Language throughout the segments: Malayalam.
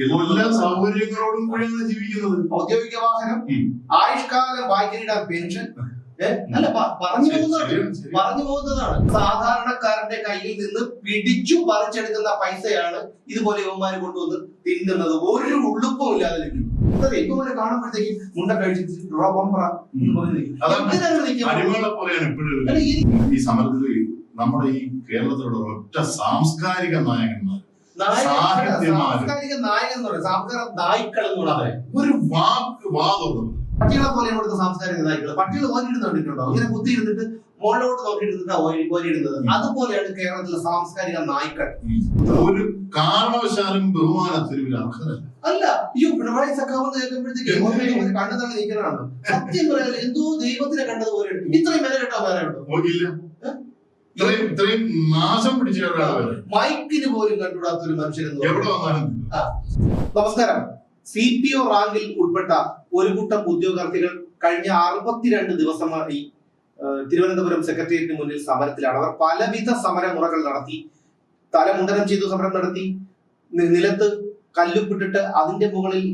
എല്ലാ സൗകര്യങ്ങളോടും കൂടിയാണ് ജീവിക്കുന്നത്. ഔദ്യോഗിക വാഹനം, ആയുഷ്കാലം വായ്ക്കലിടാൻ പെൻഷൻ. അല്ല, പറഞ്ഞു പോകുന്നതാണ്. സാധാരണക്കാരന്റെ കയ്യിൽ നിന്ന് പിടിച്ചു പറിച്ചെടുക്കുന്ന പൈസയാണ് ഇതുപോലെ യുവമാര് കൊണ്ടുവന്ന് തിന്നുന്നത്. ഒരു ഉള്ളുപ്പും ഇല്ലാതെ ഇവരെ കാണുമ്പോഴത്തേക്കും മുണ്ട കഴിച്ചിട്ട് ഈ സമരത്തിൽ നമ്മുടെ ഈ കേരളത്തിലുള്ള ഒറ്റ സാംസ്കാരിക നായകന്മാർ, സാംസ്കാരിക നായകൻ എന്ന് പറയുന്നത് സാംസ്കാരിക നായ്ക്കൾ എന്ന് പറയാം. ഒരു വാദം പട്ടികളെ പോലെ ഇവിടുത്തെ സാംസ്കാരിക നായ്ക്കൾ. പട്ടികൾ ഓരിടുന്ന കണ്ടിട്ടുണ്ടോ? ഇങ്ങനെ കുത്തിയിരുന്നിട്ട് മുകളിലോട്ട് നോക്കിയിരുന്നിട്ടാ ഓരിടുന്നത്. അതുപോലെയാണ് കേരളത്തിലെ സാംസ്കാരിക നായ്ക്കൾ. ഒരു കാരണവശാലും ബഹുമാനത്തിന് അർഹതല്ല. അല്ല, അയ്യോ പിണറായി സഖാവെന്ന് കേൾക്കുമ്പോഴത്തേക്ക് കണ്ണു തള്ളി നിൽക്കുന്നതാണ്. സത്യം പറയാൻ എന്തോ ദൈവത്തിനെ കണ്ടതുപോലെ ഇത്രയും വില കേട്ടോ ഇത്രയും നാശം പിടിച്ച മൈക്കിന് പോലും കണ്ടുകൂടാത്തൊരു മനുഷ്യരെന്ന്. നമസ്കാരം. CPO റാങ്കിൽ ഉൾപ്പെട്ട ഒരു കൂട്ടം ഉദ്യോഗാർത്ഥികൾ കഴിഞ്ഞ 62 ദിവസമായി തിരുവനന്തപുരം സെക്രട്ടേറിയറ്റിന് മുന്നിൽ സമരത്തിലാണ്. അവർ പലവിധ സമരമുറകൾ നടത്തി. തലമുണ്ടനം ചെയ്തു സമരം നടത്തി. നിലത്ത് കല്ലുപ്പിട്ടിട്ട് അതിന്റെ മുകളിൽ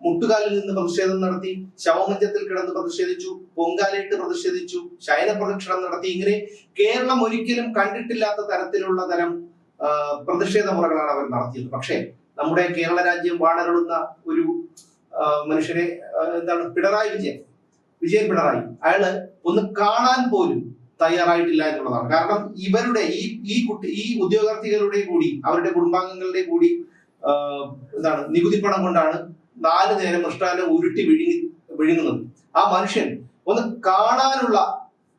മുട്ടുകാലിൽ നിന്ന് പ്രതിഷേധം നടത്തി. ശവമഞ്ചത്തിൽ കിടന്ന് പ്രതിഷേധിച്ചു. പൊങ്കാലയിട്ട് പ്രതിഷേധിച്ചു. ശയന പ്രദക്ഷിണം നടത്തി. ഇങ്ങനെ കേരളം ഒരിക്കലും കണ്ടിട്ടില്ലാത്ത തരത്തിലുള്ള പ്രതിഷേധ മുറകളാണ് അവർ നടത്തിയത്. പക്ഷേ നമ്മുടെ കേരള രാജ്യം വാണരുളുന്ന ഒരു മനുഷ്യനെ വിജയൻ പിണറായി അയാള് ഒന്ന് കാണാൻ പോലും തയ്യാറായിട്ടില്ല എന്നുള്ളതാണ്. കാരണം ഇവരുടെ ഈ ഉദ്യോഗാർത്ഥികളുടെ കൂടി അവരുടെ കുടുംബാംഗങ്ങളുടെ കൂടി നികുതി പണം കൊണ്ടാണ് 4 നേരം മൃഷ്ടാനം ഉരുട്ടി വിഴുങ്ങുന്നത്. ആ മനുഷ്യൻ ഒന്ന് കാണാനുള്ള,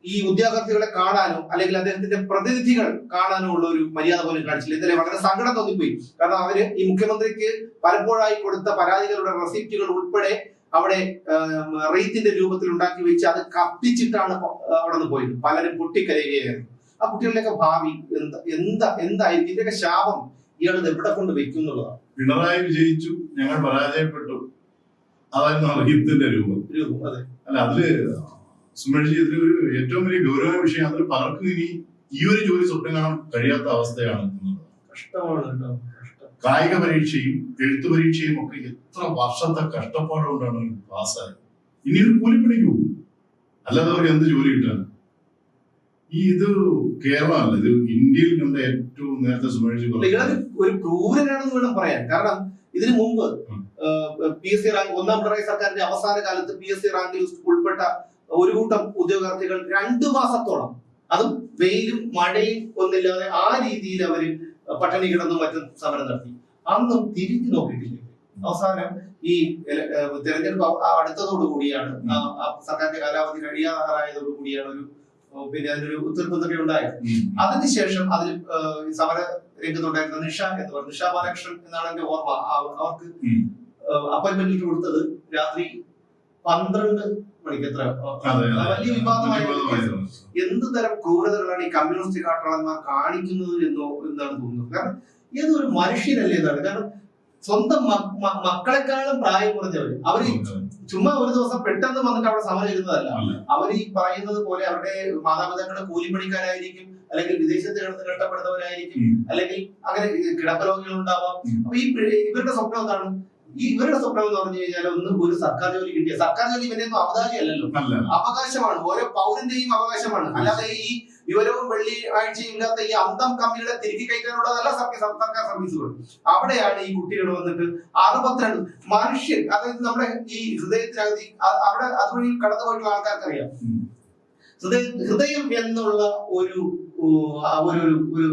ഈ ഉദ്യോഗാർത്ഥികളെ കാണാനോ അല്ലെങ്കിൽ അദ്ദേഹത്തിന്റെ പ്രതിനിധികൾ കാണാനോ ഉള്ള ഒരു മര്യാദ പോലും കാണിച്ചില്ല. ഇന്നലെ വളരെ സങ്കടം തോന്നിപ്പോയി. കാരണം അവര് ഈ മുഖ്യമന്ത്രിക്ക് പലപ്പോഴായി കൊടുത്ത പരാതികളുടെ റെസിപ്റ്റുകൾ ഉൾപ്പെടെ അവിടെ റീത്തിന്റെ രൂപത്തിൽ ഉണ്ടാക്കി വെച്ച് അത് കത്തിച്ചിട്ടാണ് അവിടെ നിന്ന് പോയത്. പലരും പൊട്ടിക്കരയുകയായിരുന്നു. ആ കുട്ടികളുടെയൊക്കെ ഭാവി എന്തായിരിക്കും? ഇതിന്റെയൊക്കെ ശാപം ഇയാൾ എവിടെ കൊണ്ട് വെക്കും എന്നുള്ളതാണ്. പിണറായി വിജയിച്ചു, ഞങ്ങൾ പരാജയപ്പെട്ടു, അതായിരുന്നു റഹീത്തിന്റെ രൂപം. അതെ. അല്ല, അതില് സുമേഷ് ഇതിലൊരു ഏറ്റവും വലിയ ഗൗരവ വിഷയം, അതിൽ പലർക്കും ഇനി ഈ ഒരു ജോലി സ്വപ്നം കാണാൻ കഴിയാത്ത അവസ്ഥയാണ്. കഷ്ടമാണ്. കായിക പരീക്ഷയും എഴുത്തു പരീക്ഷയും ഒക്കെ എത്ര വർഷത്തെ കഷ്ടപ്പാടുകൊണ്ടാണ് പാസ്സായത്. ഇനി ഒരു കൂലിപ്പണിക്ക് പോകും, അല്ലാതെ അവർക്ക് എന്ത് ജോലി കിട്ടാൻ? ഇത് കേരളമല്ല, ഇത് ഇന്ത്യയിൽ കണ്ട ഏറ്റവും നേരത്തെ സുമേഷ് ഒരു ക്രൂരനാണെന്ന് വേണം പറയാൻ. കാരണം ഇതിനു മുമ്പ് PSC റാങ്ക്, ഒന്നാം പിണറായി സർക്കാരിന്റെ അവസാന കാലത്ത് PSC റാങ്കിൽ ഉൾപ്പെട്ട ഒരു കൂട്ടം ഉദ്യോഗാർത്ഥികൾ 2 മാസത്തോളം, അതും വെയിലും മഴയും ഒന്നില്ലാതെ ആ രീതിയിൽ അവര് പട്ടിണി കിടന്നും മറ്റും സമരം നടത്തി. അന്നും തിരിഞ്ഞു നോക്കിയിട്ടില്ല. അവസാനം ഈ തെരഞ്ഞെടുപ്പ് അടുത്തതോടു കൂടിയാണ്, സർക്കാരിന്റെ കാലാവധി കഴിയാറായതോടു കൂടിയാണ് അതിനൊരു ഉത്തരവ് ഉണ്ടായത്. അതിനുശേഷം അതിൽ സമര രംഗത്തുണ്ടായിരുന്ന നിഷ ബാലകൃഷ്ണൻ എന്നാണ് എന്റെ ഓർമ്മ. അവർക്ക് അപ്പോയിന്റ്മെന്റ് കൊടുത്തത് രാത്രി 12 മണിക്ക്. എത്ര വലിയ വിവാദമായിരുന്നു. എന്ത് തരം ക്രൂരതകളാണ് ഈ കമ്മ്യൂണിസ്റ്റ് കാട്ടാളന്മാർ കാണിക്കുന്നത് എന്നാണ് തോന്നുന്നത്. കാരണം ഏതൊരു മനുഷ്യനല്ലേ എന്നാണ്. കാരണം സ്വന്തം മക്കളെക്കാളും പ്രായം കുറഞ്ഞവര് അവര് ചുമ്മാ ഒരു ദിവസം പെട്ടെന്ന് വന്നിട്ട് അവിടെ സമരം ഇരുന്നതല്ല. അവർ ഈ പറയുന്നത് പോലെ അവരുടെ മാതാപിതാക്കളുടെ കൂലിപ്പണിക്കാരായിരിക്കും, അല്ലെങ്കിൽ വിദേശത്ത് കിടന്ന് കഷ്ടപ്പെടുന്നവരായിരിക്കും, അല്ലെങ്കിൽ അങ്ങനെ കിടപ്പ് രോഗികൾ ഉണ്ടാവാം. അപ്പൊ ഇവരുടെ സ്വപ്നം എന്താണ്? ഇവരുടെ സ്വപ്നം എന്ന് പറഞ്ഞു കഴിഞ്ഞാൽ ഒരു സർക്കാർ ജോലി കിട്ടിയ, സർക്കാർ ജോലി ഇവരെയൊന്നും അവകാശമല്ലല്ലോ, അവകാശമാണ്, ഓരോ പൗരന്റെയും അവകാശമാണ്. അല്ലാതെ ഈ വിവരവും വെള്ളിയാഴ്ചയും ഇല്ലാത്ത ഈ അന്തം കമ്മികളെ തിരികെ കയറ്റാനുള്ളതല്ല സർക്കാർ സർവീസുകൾ. അവിടെയാണ് ഈ കുട്ടികൾ വന്നിട്ട് 62 മനുഷ്യൻ, അതായത് നമ്മുടെ ഈ ഹൃദയത്തിനകത്ത് അവിടെ അതുവഴി കടന്നു പോയിട്ടുള്ള ആൾക്കാർക്കറിയാം, ഹൃദയം എന്നുള്ള ഒരു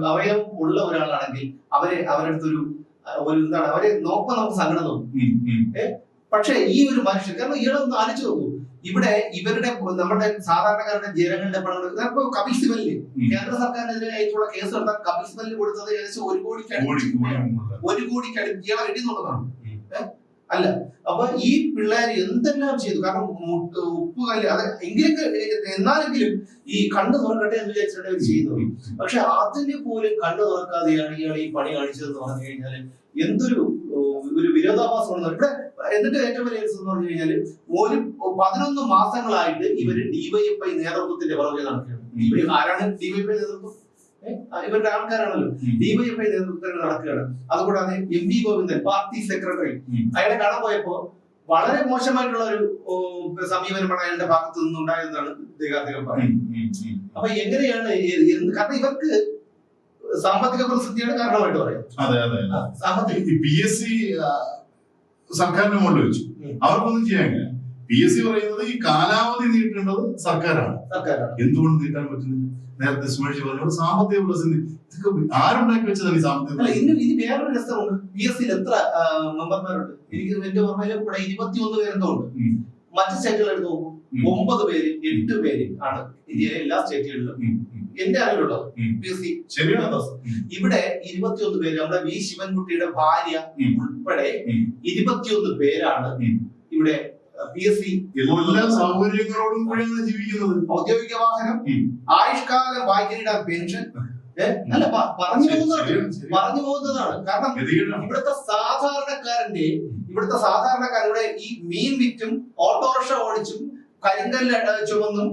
അവയവം ഉള്ള ഒരാളാണെങ്കിൽ അവരടുത്തൊരു അവരെ നോക്കുമ്പോൾ നമുക്ക് സങ്കടം തോന്നും. പക്ഷെ ഈ ഒരു മനുഷ്യൻ, കാരണം ഇയാളൊന്ന് ആലോചിച്ച് നോക്കൂ, ഇവിടെ ഇവരുടെ നമ്മുടെ സാധാരണക്കാരുടെ ജനങ്ങളുടെ പണം ഇപ്പൊ കപിൽ സിബലിന് കേന്ദ്ര സർക്കാരിനെതിരെ ആയിട്ടുള്ള കേസ് നടത്താൻ കപിൽ സിബലിന് കൊടുത്തത് ഏകദേശം 1 കോടിക്ക് ഇയാളെ വെട്ടിന്നുള്ളതാണ്. അല്ല, അപ്പൊ ഈ പിള്ളേർ എന്തെല്ലാം ചെയ്തു. കാരണം ഉപ്പുകല്ല് അത് എന്നാലെങ്കിലും ഈ കണ്ണ് തുറക്കട്ടെ എന്ന് വിചാരിച്ചിട്ട് അവർ ചെയ്യുന്നത്. പക്ഷെ അതിന് പോലും കണ്ണ് തുറക്കാതെയാണ് ഇയാൾ ഈ പണി കാണിച്ചതെന്ന് പറഞ്ഞു കഴിഞ്ഞാല് എന്തൊരു വിരോധാഭാസമാണ് ഇവിടെ. എന്നിട്ട് ഏറ്റവും വലിയ എന്ന് പറഞ്ഞു കഴിഞ്ഞാല് 11 മാസങ്ങളായിട്ട് ഇവര് DYFI നേതൃത്വത്തിന്റെ പുറകെ നടക്കുകയാണ്. ആരാണ് DYFI നേതൃത്വം? ഇവരുടെ ആൾക്കാരാണല്ലോ. ഡിവൈഎഫ്ഐ നേതൃത്വത്തിൽ നടക്കുകയാണ്. അതുകൂടാതെ MP ഗോവിന്ദൻ പാർട്ടി സെക്രട്ടറി അയാളെ കാണാൻ പോയപ്പോ വളരെ മോശമായിട്ടുള്ള ഒരു സമീപനമാണ് അയാളുടെ ഭാഗത്തു നിന്നുണ്ടായതെന്നാണ് ഉദ്യോഗാർത്ഥികൾ പറയുന്നത്. അപ്പൊ എങ്ങനെയാണ് കാരണം ഇവർക്ക് സാമ്പത്തിക പ്രതിസന്ധിയാണ് കാരണമായിട്ട് പറയാം. സാമ്പത്തിക PSC സർക്കാരിന്റെ മുകളിൽ വെച്ചു, അവർക്കൊന്നും ചെയ്യാനില്ല. PSC പറയുന്നത് ഈ കാലാവധി നീട്ടേണ്ടത് സർക്കാരാണ്. എന്തുകൊണ്ട് നീട്ടാൻ പറ്റുന്നില്ല? നേരത്തെ സുമേഷ് പറഞ്ഞു സാമ്പത്തിക പ്രതിസന്ധി. ഇതൊക്കെ ആരുണ്ടാക്കി വെച്ചതാണ് ഈ സാമ്പത്തിക? ഇനി വേറൊരു രസമുണ്ട്. PSC എത്ര മെമ്പർമാരുണ്ട്? എനിക്ക് എന്റെ ഓർമ്മയിൽ ഇവിടെ 21 പേരെന്തോ ഉണ്ട്. മറ്റ് സ്റ്റേറ്റുകൾ എടുത്ത് നോക്കും, 9 പേര് 8 പേര് ആണ് ഇന്ത്യയിലെ എല്ലാ സ്റ്റേറ്റുകളിലും എന്റെ അറിവിലുള്ളത്. PSC ഇവിടെ 21 പേര്. നമ്മുടെ V ശിവൻകുട്ടിയുടെ ഭാര്യ ഉൾപ്പെടെ 21 പേരാണ് ഇവിടെ PSC എല്ലാ സൗകര്യങ്ങളോടും കൂടിയാണ് ജീവിക്കുന്നത്. ഔദ്യോഗിക വാഹനം, ആയുഷ്കാലം, വായ്ക്കിരീട പെൻഷൻ. അല്ല, പറഞ്ഞു പോകുന്നതാണ്. കാരണം ഇവിടുത്തെ സാധാരണക്കാരുടെ ഈ മീൻ വിറ്റും ഓട്ടോറിക്ഷ ഓടിച്ചും കരിങ്കല്ല് ചുമന്നും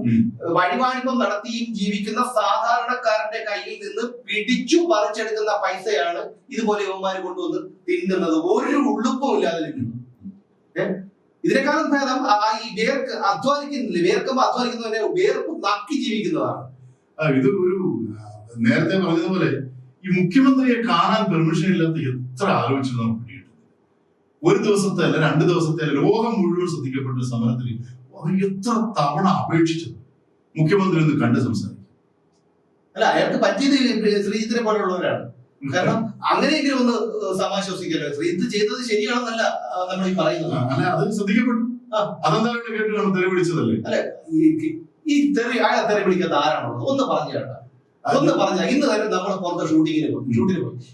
വഴിവാണിപ്പം നടത്തിയും ജീവിക്കുന്ന സാധാരണക്കാരന്റെ കയ്യിൽ നിന്ന് പിടിച്ചു പറിച്ചെടുക്കുന്ന പൈസയാണ് ഇതുപോലെ യുവമാര് കൊണ്ടുവന്ന് തിന്നുന്നത്. ഒരു ഉള്ളുപ്പും ഇല്ലാതെ നിൽക്കുന്നു. ഇതിനേക്കാളും ഭേദം ഈ അധ്വാനിക്കുന്നില്ല, അധ്വാനിക്കുന്നവരെ വേർപ്പ് നക്കി ജീവിക്കുന്നതാണ്. ഇത് ഒരു നേരത്തെ പറഞ്ഞതുപോലെ ഈ മുഖ്യമന്ത്രിയെ കാണാൻ പെർമിഷൻ ഇല്ലാത്ത എത്ര ആലോചിച്ചു നമുക്ക് പിടികിട്ടുന്നത്. ഒരു ദിവസത്തെ അല്ല 2 ദിവസത്തെ അല്ല, ലോകം മുഴുവൻ ശ്രദ്ധിക്കപ്പെട്ട സമരത്തിൽ അവർ എത്ര തവണ അപേക്ഷിച്ചത് മുഖ്യമന്ത്രി ഒന്ന് കണ്ട് സംസാരിക്കും. അല്ല, അയാൾക്ക് പറ്റിയത് ശ്രീജിത്തിനെ പോലുള്ളവരാണ്. കാരണം അങ്ങനെയെങ്കിലും ഒന്ന് സമാശ്വസിക്കല്ലോ. ശ്രീജിത്ത് ചെയ്തത് ശരിയാണെന്നല്ല നമ്മൾ ഈ പറയുന്നത്. അല്ല, അത് ശ്രദ്ധിക്കപ്പെട്ടു. അതെന്തായാലും കേട്ട് കാണും, തെറി വിളിച്ചതല്ലേ? അല്ലെ, ഈ അയാളെ തെറി വിളിക്കാത്ത ആരാണുള്ളത്? ഒന്ന് പറഞ്ഞു കേട്ടാ, ഒന്ന് പറഞ്ഞ. ഇന്ന് തന്നെ നമ്മൾ പുറത്ത് ഷൂട്ടിങ്ങിന് പോയി.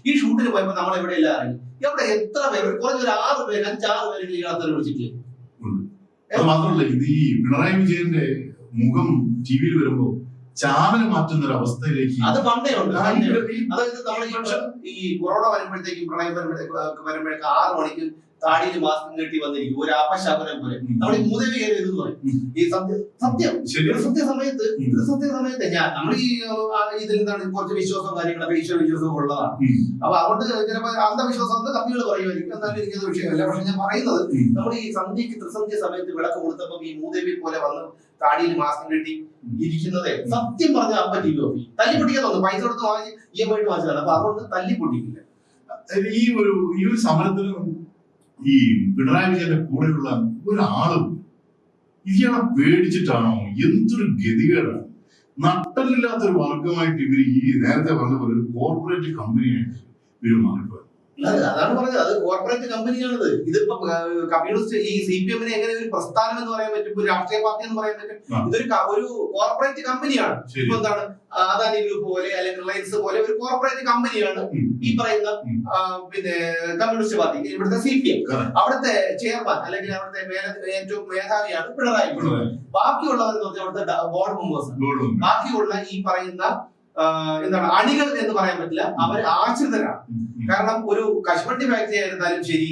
ഈ ഷൂട്ടിന് പോയപ്പോ നമ്മൾ എവിടെയെല്ലാം ഇറങ്ങി. എവിടെ എത്ര പേര്, കുറഞ്ഞൊരു 6 പേര് 5-6 പേര് ഇയാളെ തെറി വിളിച്ചിട്ടില്ലേ? അത് മാത്രമല്ല, ഇത് ഈ പിണറായി വിജയന്റെ മുഖം TV വരുമ്പോ ചാനൽ മാറ്റുന്ന ഒരു അവസ്ഥയിലേക്ക് അത് പണ്ടേ ഉണ്ട്. അതായത് നമ്മൾ ഈ കൊറോണ വരുമ്പോഴത്തേക്കും പ്രളയം വരുമ്പോഴേക്കും 6 മണിക്ക് താടിയിൽ മാസ്കും കെട്ടി വന്നിരിക്കും, ഒരു അപശകുനം പോലെ. നമ്മൾ ഈ മൂദേവി കയറി എന്ന് പറയും. ഈ സത്യസമയത്ത് നമ്മൾ ഈ ഇതിൽ എന്താണ് കുറച്ച് വിശ്വാസവും കാര്യങ്ങളൊക്കെ ഈശ്വര വിശ്വാസവും ഉള്ളതാണ്. അപ്പൊ അതുകൊണ്ട് ചിലപ്പോൾ അന്ധവിശ്വാസം എന്ന് കമ്പികൾ പറയുമായിരിക്കും. എന്നാലും എനിക്കത് വിഷയമല്ല. പക്ഷെ ഞാൻ പറയുന്നത്, നമ്മൾ ഈ ത്രിസന്ധ്യ സമയത്ത് വിളക്ക് കൊടുത്തപ്പോ ഈ മൂദേവി പോലെ വന്ന് താടിയിൽ മാസ്കും കെട്ടി ഇരിക്കുന്നതേ സത്യം പറഞ്ഞ അപ്പ TV ഓഫി തല്ലിപ്പൊട്ടിക്കാൻ തോന്നുന്നു. പൈസ കൊടുത്ത് വാങ്ങി EMI വാങ്ങിച്ചതാണ്. അപ്പൊ അതുകൊണ്ട് തല്ലിപ്പൊട്ടിക്കില്ല. ഈ ഒരു സമരത്തിന് ഈ പിണറായി വിജയന്റെ കൂടെയുള്ള ഒരാളും ഇയാളെ പേടിച്ചിട്ടാണോ? എന്തൊരു ഗതികേടാണ്. നട്ടലില്ലാത്തൊരു വർഗമായിട്ട് ഇവര് ഈ നേരത്തെ പറഞ്ഞ പോലെ ഒരു കോർപ്പറേറ്റ് കമ്പനിയായിട്ട് ഇവര് മാറിപ്പോയി. അതാണ് പറഞ്ഞത്, അത് കോർപ്പറേറ്റ് കമ്പനിയാണിത്. ഇതിപ്പോ കമ്മ്യൂണിസ്റ്റ് ഈ CPM എങ്ങനെ ഒരു പ്രസ്ഥാനം എന്ന് പറയാൻ പറ്റും, ഒരു രാഷ്ട്രീയ പാർട്ടി എന്ന് പറയാൻ പറ്റും? ഇതൊരു കോർപ്പറേറ്റ് കമ്പനിയാണ്. ഇപ്പൊ എന്താണ്, അദാനി ഗ്രൂപ്പ് പോലെ അല്ലെങ്കിൽ റിലയൻസ് പോലെ ഒരു കോർപ്പറേറ്റ് കമ്പനിയാണ് ഈ പറയുന്ന പിന്നെ കമ്മ്യൂണിസ്റ്റ് പാർട്ടി, ഇവിടുത്തെ CPM. അവിടുത്തെ ചെയർമാൻ അല്ലെങ്കിൽ അവിടുത്തെ ഏറ്റവും മേധാവിയാണ് പിണറായി. ബാക്കിയുള്ളവരെന്ന് പറഞ്ഞാൽ അവിടുത്തെ ബോർഡ് മെമ്പേഴ്സ്. ബാക്കിയുള്ള ഈ പറയുന്ന എന്താണ് അണികൾ എന്ന് പറയാൻ പറ്റില്ല, അവർ ആശ്രിതരാണ്. കാരണം ഒരു കശുവണ്ടി ഫാക്ടറി ആയിരുന്നാലും ശരി,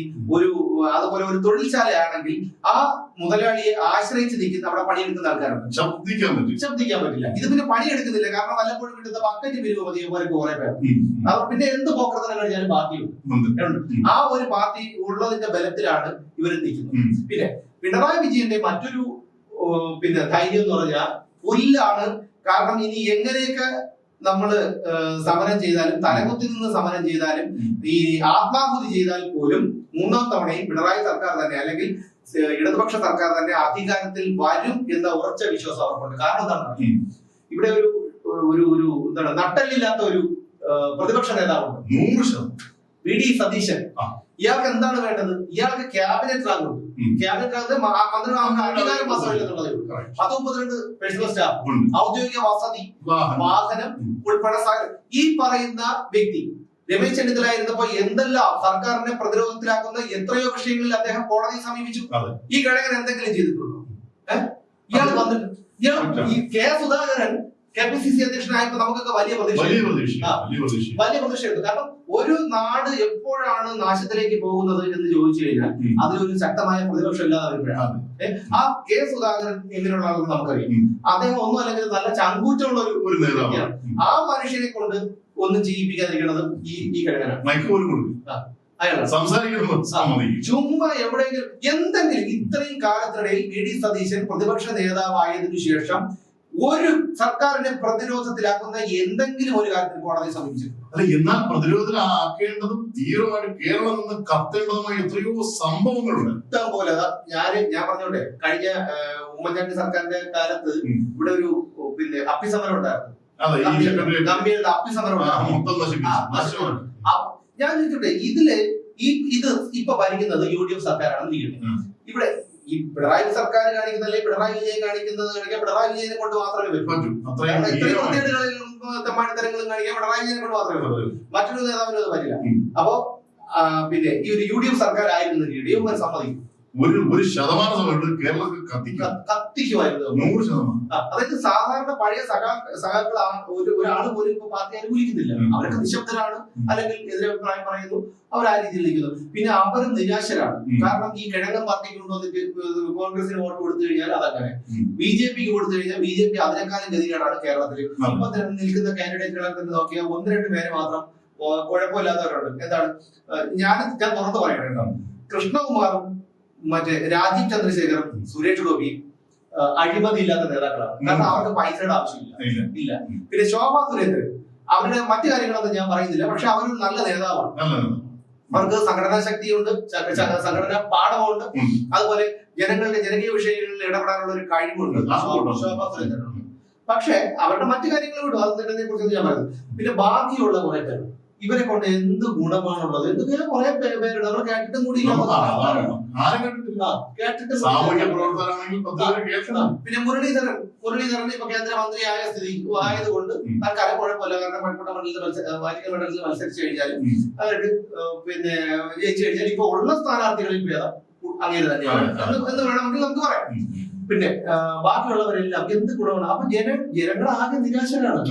അതുപോലെ ഒരു തൊഴിൽശാലയാണെങ്കിൽ ആ മുതലാളിയെ ആശ്രയിച്ച് നിൽക്കുന്ന അവിടെ പണിയെടുക്കുന്ന ആൾക്കാരുണ്ട്. ശബ്ദിക്കാൻ പറ്റില്ല. ഇത് പിന്നെ പണിയെടുക്കുന്നില്ല, കാരണം വല്ലപ്പോഴും കിട്ടുന്ന ബക്കറ്റ് പിരിവ് മതി പോലെ കുറെ പേർ. അവർ പിന്നെ എന്ത് പോക്കർത്തനം കഴിഞ്ഞാലും പാർട്ടിയുണ്ട്. ആ ഒരു പാർട്ടി ഉള്ളതിന്റെ ബലത്തിലാണ് ഇവർ നിൽക്കുന്നത്. പിന്നെ പിണറായി വിജയന്റെ മറ്റൊരു ധൈര്യം എന്ന് പറഞ്ഞാൽ പുല്ലാണ്. കാരണം ഇനി എങ്ങനെയൊക്കെ നമ്മള് സമരം ചെയ്താലും, തലകുത്തി നിന്ന് സമരം ചെയ്താലും, ഈ ആത്മാഹുതി ചെയ്താൽ പോലും 3ാം തവണയും പിണറായി സർക്കാർ തന്നെ അല്ലെങ്കിൽ ഇടതുപക്ഷ സർക്കാർ തന്നെ അധികാരത്തിൽ വരും എന്ന ഉറച്ച വിശ്വാസം അവർക്കുണ്ട്. കാരണം എന്താണ്, ഇവിടെ ഒരു എന്താണ് നട്ടല്ലില്ലാത്ത ഒരു പ്രതിപക്ഷ നേതാവുണ്ട്, 100%. VD സതീശൻ. ഇയാൾക്ക് എന്താണ് വേണ്ടത്? ഇയാൾക്ക് ക്യാബിനറ്റ് റാങ്ക് ഉണ്ട്. ക്യാബിനറ്റ് റാങ്ക് മന്ത്രിമാർക്ക് അംഗീകാരം മാത്രമല്ല എന്നുള്ളത്. 10-32 പേഴ്സണൽ സ്റ്റാഫ്, ഔദ്യോഗിക വസതി, വാഹനം ഉൾപ്പെടെ ഈ പറയുന്ന വ്യക്തി രമേശ് ചെന്നിത്തല ആയിരുന്നപ്പോ എന്തെല്ലാം സർക്കാരിനെ പ്രതിരോധത്തിലാക്കുന്ന എത്രയോ വിഷയങ്ങളിൽ അദ്ദേഹം കോടതിയെ സമീപിച്ചു. ഈ കിഴങ്ങൻ എന്തെങ്കിലും ചെയ്തിട്ടുണ്ടോ? ഇയാൾ വന്നിട്ട് K. സുധാകരൻ KPCC അധ്യക്ഷനായപ്പോൾ നമുക്കൊക്കെ വലിയ പ്രതീക്ഷ. കാരണം ഒരു നാട് എപ്പോഴാണ് നാശത്തിലേക്ക് പോകുന്നത് എന്ന് ചോദിച്ചു കഴിഞ്ഞാൽ അതിലൊരു ശക്തമായ പ്രതിപക്ഷം ഇല്ലാതെ വരുമ്പോഴാണ്. ആ കെ സുധാകരൻ എങ്ങനെയുള്ള ആളെന്ന് നമുക്കറിയാം. അദ്ദേഹം ഒന്നും അല്ലെങ്കിൽ നല്ല ചങ്കൂറ്റമുള്ള ഒരു നേതാവാണ്. ആ മനുഷ്യനെ കൊണ്ട് ഒന്നും ചെയ്യിപ്പിക്കാതിരിക്കുന്നത് ഈ കിഴങ്ങനാണ്. ചുമ്മാ എവിടെയെങ്കിലും എന്തെങ്കിലും ഇത്രയും കാലത്തിനിടയിൽ വി ഡി സതീശൻ പ്രതിപക്ഷ നേതാവായതിനു ശേഷം ഒരു സർക്കാരിനെ പ്രതിരോധത്തിലാക്കുന്ന എന്തെങ്കിലും ഒരു കാര്യത്തിൽ കോടതിയെ സമീപിച്ചിട്ടുണ്ട്. അല്ല, എന്നാൽ പ്രതിരോധത്തിലാക്കേണ്ടതും തീവ്രമായിട്ട് കേരളം നിന്ന് കത്തേണ്ടതുമായ എത്രയോ സംഭവങ്ങളുണ്ട്. ഇഷ്ടം പോലെ ഞാൻ പറഞ്ഞോട്ടെ, കഴിഞ്ഞ ഉമ്മൻചാണ്ടി സർക്കാരിന്റെ കാലത്ത് ഇവിടെ ഒരു അപ്പിസമരം ഉണ്ടായിരുന്നു. ഗംഭീരയുടെ അപ്പിസമരം ഉണ്ടായിരുന്നു. ഞാൻ ചോദിച്ചോട്ടെ, ഇത് ഇപ്പൊ ഭരിക്കുന്നത് UDF സർക്കാരാണ്. ഇവിടെ ഈ പിണറായി സർക്കാർ കാണിക്കുന്നതല്ലേ പിണറായി വിജയൻ കാണിക്കുന്നത് പിണറായി വിജയനെ കൊണ്ട് മാത്രമേ പറ്റൂ. ഇത്രയും വൃത്തികേടുകളിലും തെമ്മാടിത്തരങ്ങളും കാണിക്കാൻ പിണറായി വിജയനെ കൊണ്ട് മാത്രമേ പറ്റൂ. മറ്റൊരു നേതാവിനും അത് പറ്റില്ല. അപ്പോ ഈ ഒരു UDF സർക്കാർ ആയിരുന്നു UDF സമ്മതിക്കും. ഒരു ശതമാനം കേരളത്തിൽ കത്തിക്കുമായിരുന്നു. 100%. അതായത് സാധാരണ പഴയ സഖാക്കൾ ഒരാൾ പോലും ഇപ്പൊ പാർട്ടി അനുകൂലിക്കുന്നില്ല. അവരൊക്കെ നിശബ്ദരാണ്, അല്ലെങ്കിൽ എതിരഭിപ്രായം പറയുന്നു, അവർ ആ രീതിയിൽ നിൽക്കുന്നു. പിന്നെ അവരും നിരാശരാണ്. കാരണം ഈ കിഴങ്ങൻ പാർട്ടിക്ക് കൊണ്ടുവന്നിട്ട് കോൺഗ്രസിന് വോട്ട് കൊടുത്തു കഴിഞ്ഞാൽ അതങ്ങനെ, BJPക്ക് കൊടുത്തു കഴിഞ്ഞാൽ BJP അതിനേക്കാളും ഗതികേടാണ് കേരളത്തിൽ. ഇപ്പൊ നിൽക്കുന്ന കാൻഡിഡേറ്റുകളെ തന്നെ നോക്കിയാൽ 1-2 പേര് മാത്രം കുഴപ്പമില്ലാത്തവരുണ്ട്. എന്താണ് ഞാൻ തുറന്നു പറയണേ, കൃഷ്ണകുമാറും മറ്റേ രാജീവ് ചന്ദ്രശേഖറും സുരേഷ് ഗോപിയും അഴിമതി ഇല്ലാത്ത നേതാക്കളാണ്. കാരണം അവർക്ക് പൈസയുടെ ആവശ്യമില്ല. പിന്നെ ശോഭാ സുരേന്ദ്രൻ, അവരുടെ മറ്റു കാര്യങ്ങളൊന്നും ഞാൻ പറയുന്നില്ല, പക്ഷെ അവരൊരു നല്ല നേതാവാണ്. അവർക്ക് സംഘടനാ ശക്തിയുണ്ട്, സംഘടനാ പാഠമുണ്ട്, അതുപോലെ ജനകീയ വിഷയങ്ങളിൽ ഇടപെടാനുള്ള ഒരു കഴിവുണ്ട് ശോഭാ സുരേന്ദ്രനുണ്ട്. പക്ഷെ അവരുടെ മറ്റു കാര്യങ്ങൾ വിടും, അതിനെ കുറിച്ചൊന്നും ഞാൻ പറയുന്നത്. പിന്നെ ബാക്കിയുള്ള കുറെ പേര്, ഇവരെ കൊണ്ട് എന്ത് ഗുണമാണുള്ളത്? എന്തൊക്കെയോ കുറെ പേരുണ്ട്, നമ്മൾ കേട്ടിട്ടും കൂടി പിന്നെ മുരളീധരൻ ഇപ്പൊ കേന്ദ്രമന്ത്രി ആയ സ്ഥിതി ആയതുകൊണ്ട് തൽക്കാലം കുഴപ്പമില്ല. കാരണം കോഴിക്കോട് മണ്ഡലത്തിൽ മത്സരിച്ചു കഴിഞ്ഞാലും അവർക്ക് ജയിച്ചു കഴിഞ്ഞാൽ ഇപ്പൊ ഉള്ള സ്ഥാനാർത്ഥികളിൽ ഭേദം അങ്ങനെ തന്നെയാണ് എന്ന് വേണമെങ്കിൽ നമുക്ക് പറയാം. പിന്നെ ബാക്കിയുള്ളവരെല്ലാം എന്ത് ഗുണമാണ്? അപ്പൊ ജനങ്ങൾ ആകെ നിരാശരാണ്.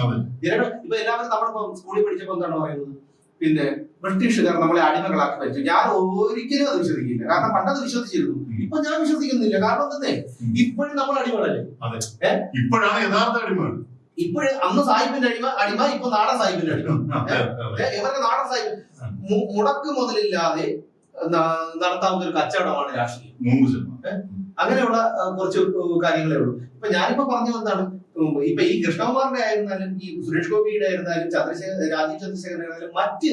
ജനങ്ങൾ ഇപ്പൊ എല്ലാവരും നമ്മളിപ്പോ സ്കൂളിൽ പഠിച്ചപ്പോ എന്താണ് പറയുന്നത്? പിന്നെ ബ്രിട്ടീഷുകാർ നമ്മളെ അടിമകളാക്കി വെച്ചു. ഞാൻ ഒരിക്കലും അത് വിശ്വസിക്കില്ല. കാരണം പണ്ടത് വിശ്വസിച്ചിരുന്നു, ഇപ്പൊ ഞാൻ വിശ്വസിക്കുന്നില്ല. കാരണം തന്നെ ഇപ്പോഴും നമ്മൾ അടിമകളല്ലേ? ഇപ്പോഴാണ് യഥാർത്ഥ അടിമകൾ. ഇപ്പോഴും അന്ന് സാഹിബിന്റെ അടിമ ഇപ്പൊ നാടൻ സാഹിബിന്റെ അടിമ. ഇവർക്ക് നാടൻ സാഹിബ് മുടക്ക് മുതലില്ലാതെ നടത്താവുന്ന ഒരു കച്ചവടമാണ് രാഷ്ട്രീയം. അങ്ങനെയുള്ള കുറച്ച് കാര്യങ്ങളേ ഉള്ളൂ. ഇപ്പൊ ഞാനിപ്പോ പറഞ്ഞത് എന്താണ്, ഇപ്പൊ ഈ കൃഷ്ണകുമാറിന്റെ ആയിരുന്നാലും ഈ സുരേഷ് ഗോപിയുടെ ആയിരുന്നാലും രാജീവ് ചന്ദ്രശേഖരൻ ആയിരുന്നാലും മറ്റ്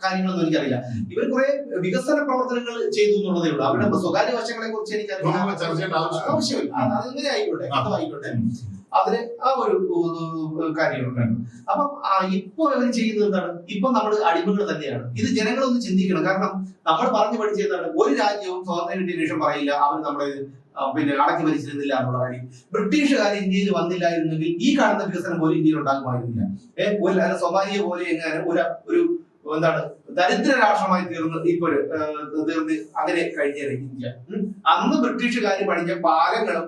കാര്യങ്ങളൊന്നും എനിക്കറിയില്ല. ഇവർ കുറെ വികസന പ്രവർത്തനങ്ങൾ ചെയ്തു എന്നുള്ളതേ ഉള്ളൂ. അവരുടെ സ്വകാര്യ വശങ്ങളെ കുറിച്ച് എനിക്കറിയാം, ആവശ്യമില്ല. അതെങ്ങനെ ആയിക്കോട്ടെ, ആയിക്കോട്ടെ, അതിന് ആ ഒരു കാര്യമുണ്ടായിരുന്നു. അപ്പം ഇപ്പൊ അവർ ചെയ്യുന്നത് എന്താണ്? ഇപ്പൊ നമ്മൾ അടിമകൾ തന്നെയാണ്. ഇത് ജനങ്ങളൊന്ന് ചിന്തിക്കണം. കാരണം നമ്മൾ പറഞ്ഞു പഠിച്ചതാണ്, ഒരു രാജ്യവും സ്വാതന്ത്ര്യം കിട്ടിയ ശേഷം പറയില്ല അവർ നമ്മളെ അടക്കി ഭരിച്ചിരുന്നില്ല എന്നുള്ള കാര്യം. ബ്രിട്ടീഷുകാർ ഇന്ത്യയിൽ വന്നില്ലായിരുന്നെങ്കിൽ ഈ കാണുന്ന വികസനം പോലും ഇന്ത്യയിൽ ഉണ്ടാകുമായിരുന്നില്ല. സൊമാലിയ പോലെ എങ്ങനെ ഒരു എന്താണ് ദരിദ്ര രാഷ്ട്രമായി തീർന്ന് അങ്ങനെ കഴിഞ്ഞ ഇന്ത്യ. അന്ന് ബ്രിട്ടീഷുകാർ പണിഞ്ഞ പാലങ്ങളും